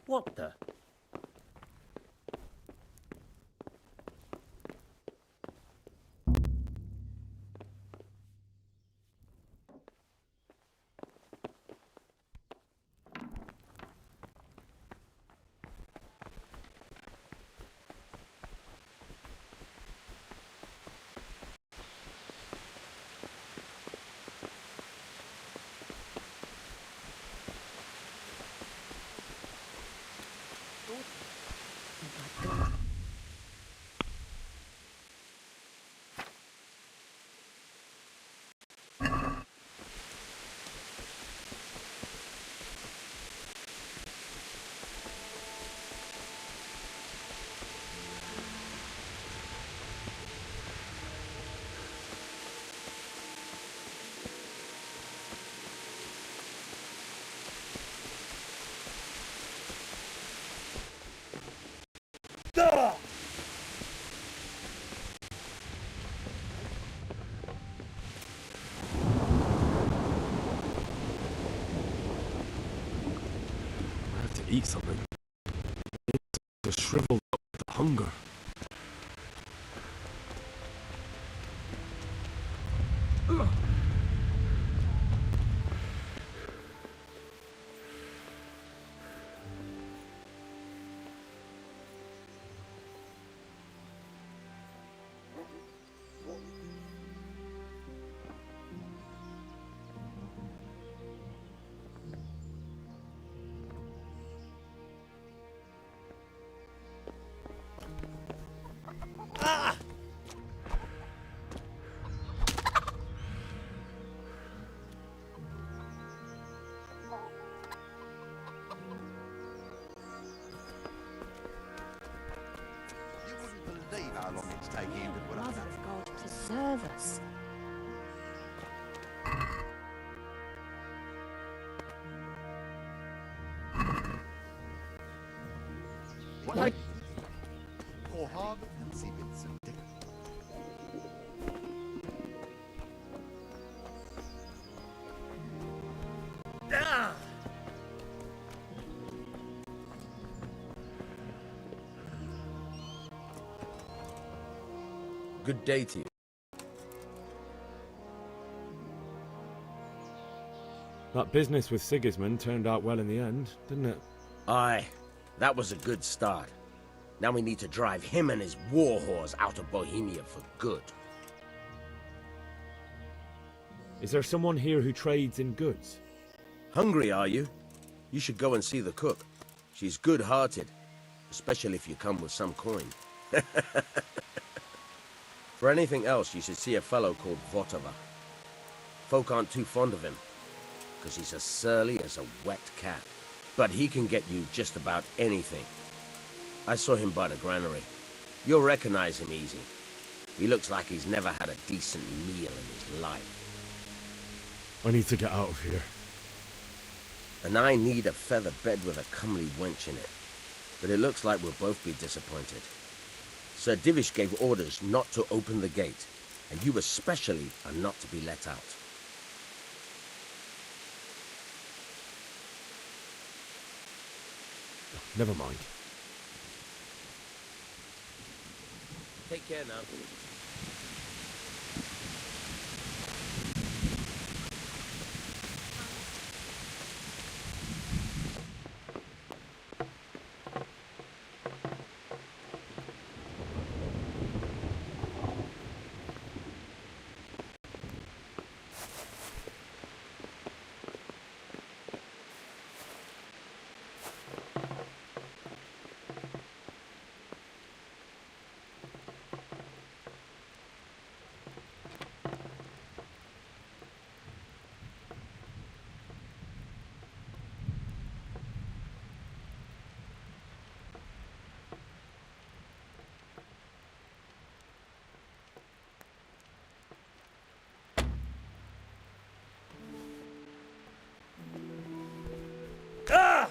What the? I have to eat something. To shrivel up the hunger. Let's take him to put up Mother of God, preserve us. What? Poor Hog, fancy bits of dick. Good day to you. That business with Sigismund turned out well in the end, didn't it? Aye, that was a good start. Now we need to drive him and his war whores out of Bohemia for good. Is there someone here who trades in goods? Hungry, are you? You should go and see the cook. She's good-hearted, especially if you come with some coin. For anything else, you should see a fellow called Votava. Folk aren't too fond of him, because he's as surly as a wet cat. But he can get you just about anything. I saw him by the granary. You'll recognize him easy. He looks like he's never had a decent meal in his life. I need to get out of here. And I need a feather bed with a comely wench in it. But it looks like we'll both be disappointed. Sir Divish gave orders not to open the gate, and you especially are not to be let out. Never mind. Take care now. Ah!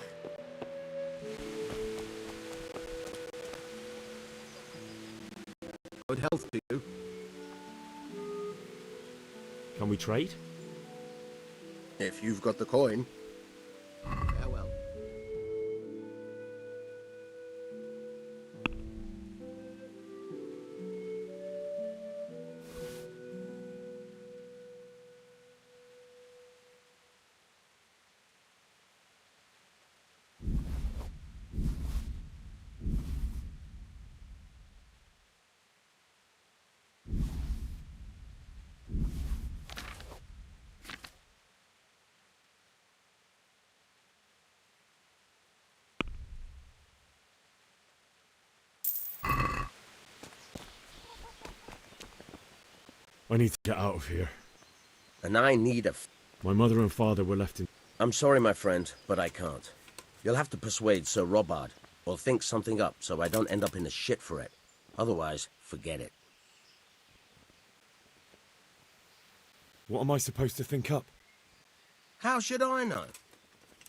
Good health to you. Can we trade? If you've got the coin. Farewell. I need to get out of here. And I need a... My mother and father were left in... I'm sorry, my friend, but I can't. You'll have to persuade Sir Robard, or think something up so I don't end up in the shit for it. Otherwise, forget it. What am I supposed to think up? How should I know?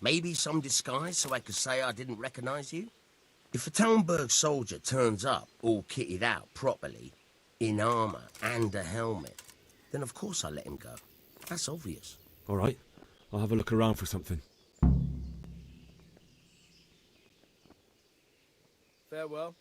Maybe some disguise so I could say I didn't recognize you? If a Talmberg soldier turns up, all kitted out properly, in armor and a helmet, then of course I let him go. That's obvious. All right, I'll have a look around for something. Farewell.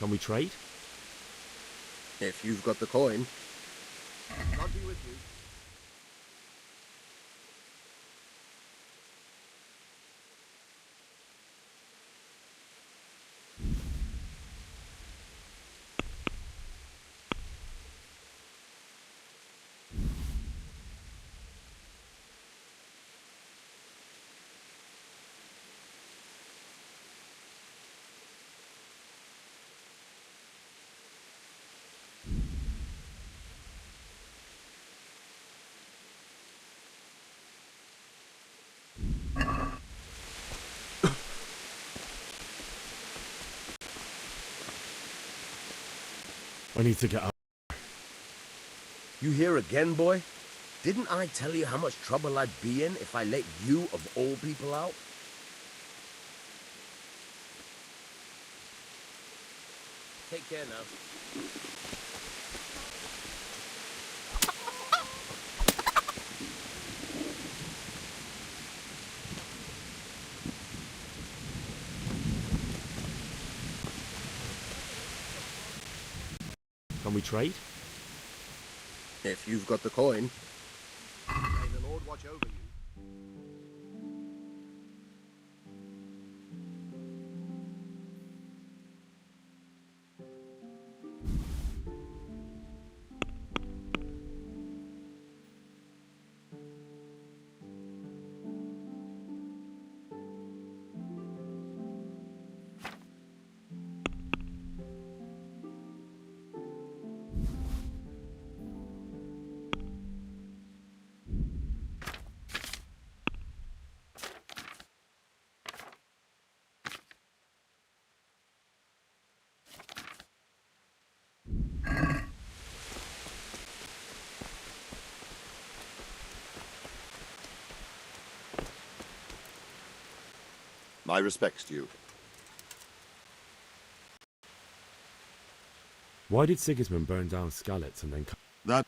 Can we trade? If you've got the coin. God be with you. I need to get out. You here again, boy? Didn't I tell you how much trouble I'd be in if I let you, of all people, out? Take care now. Can we trade? If you've got the coin. May the Lord watch over you. My respects to you. Why did Sigismund burn down Skalitz and then... That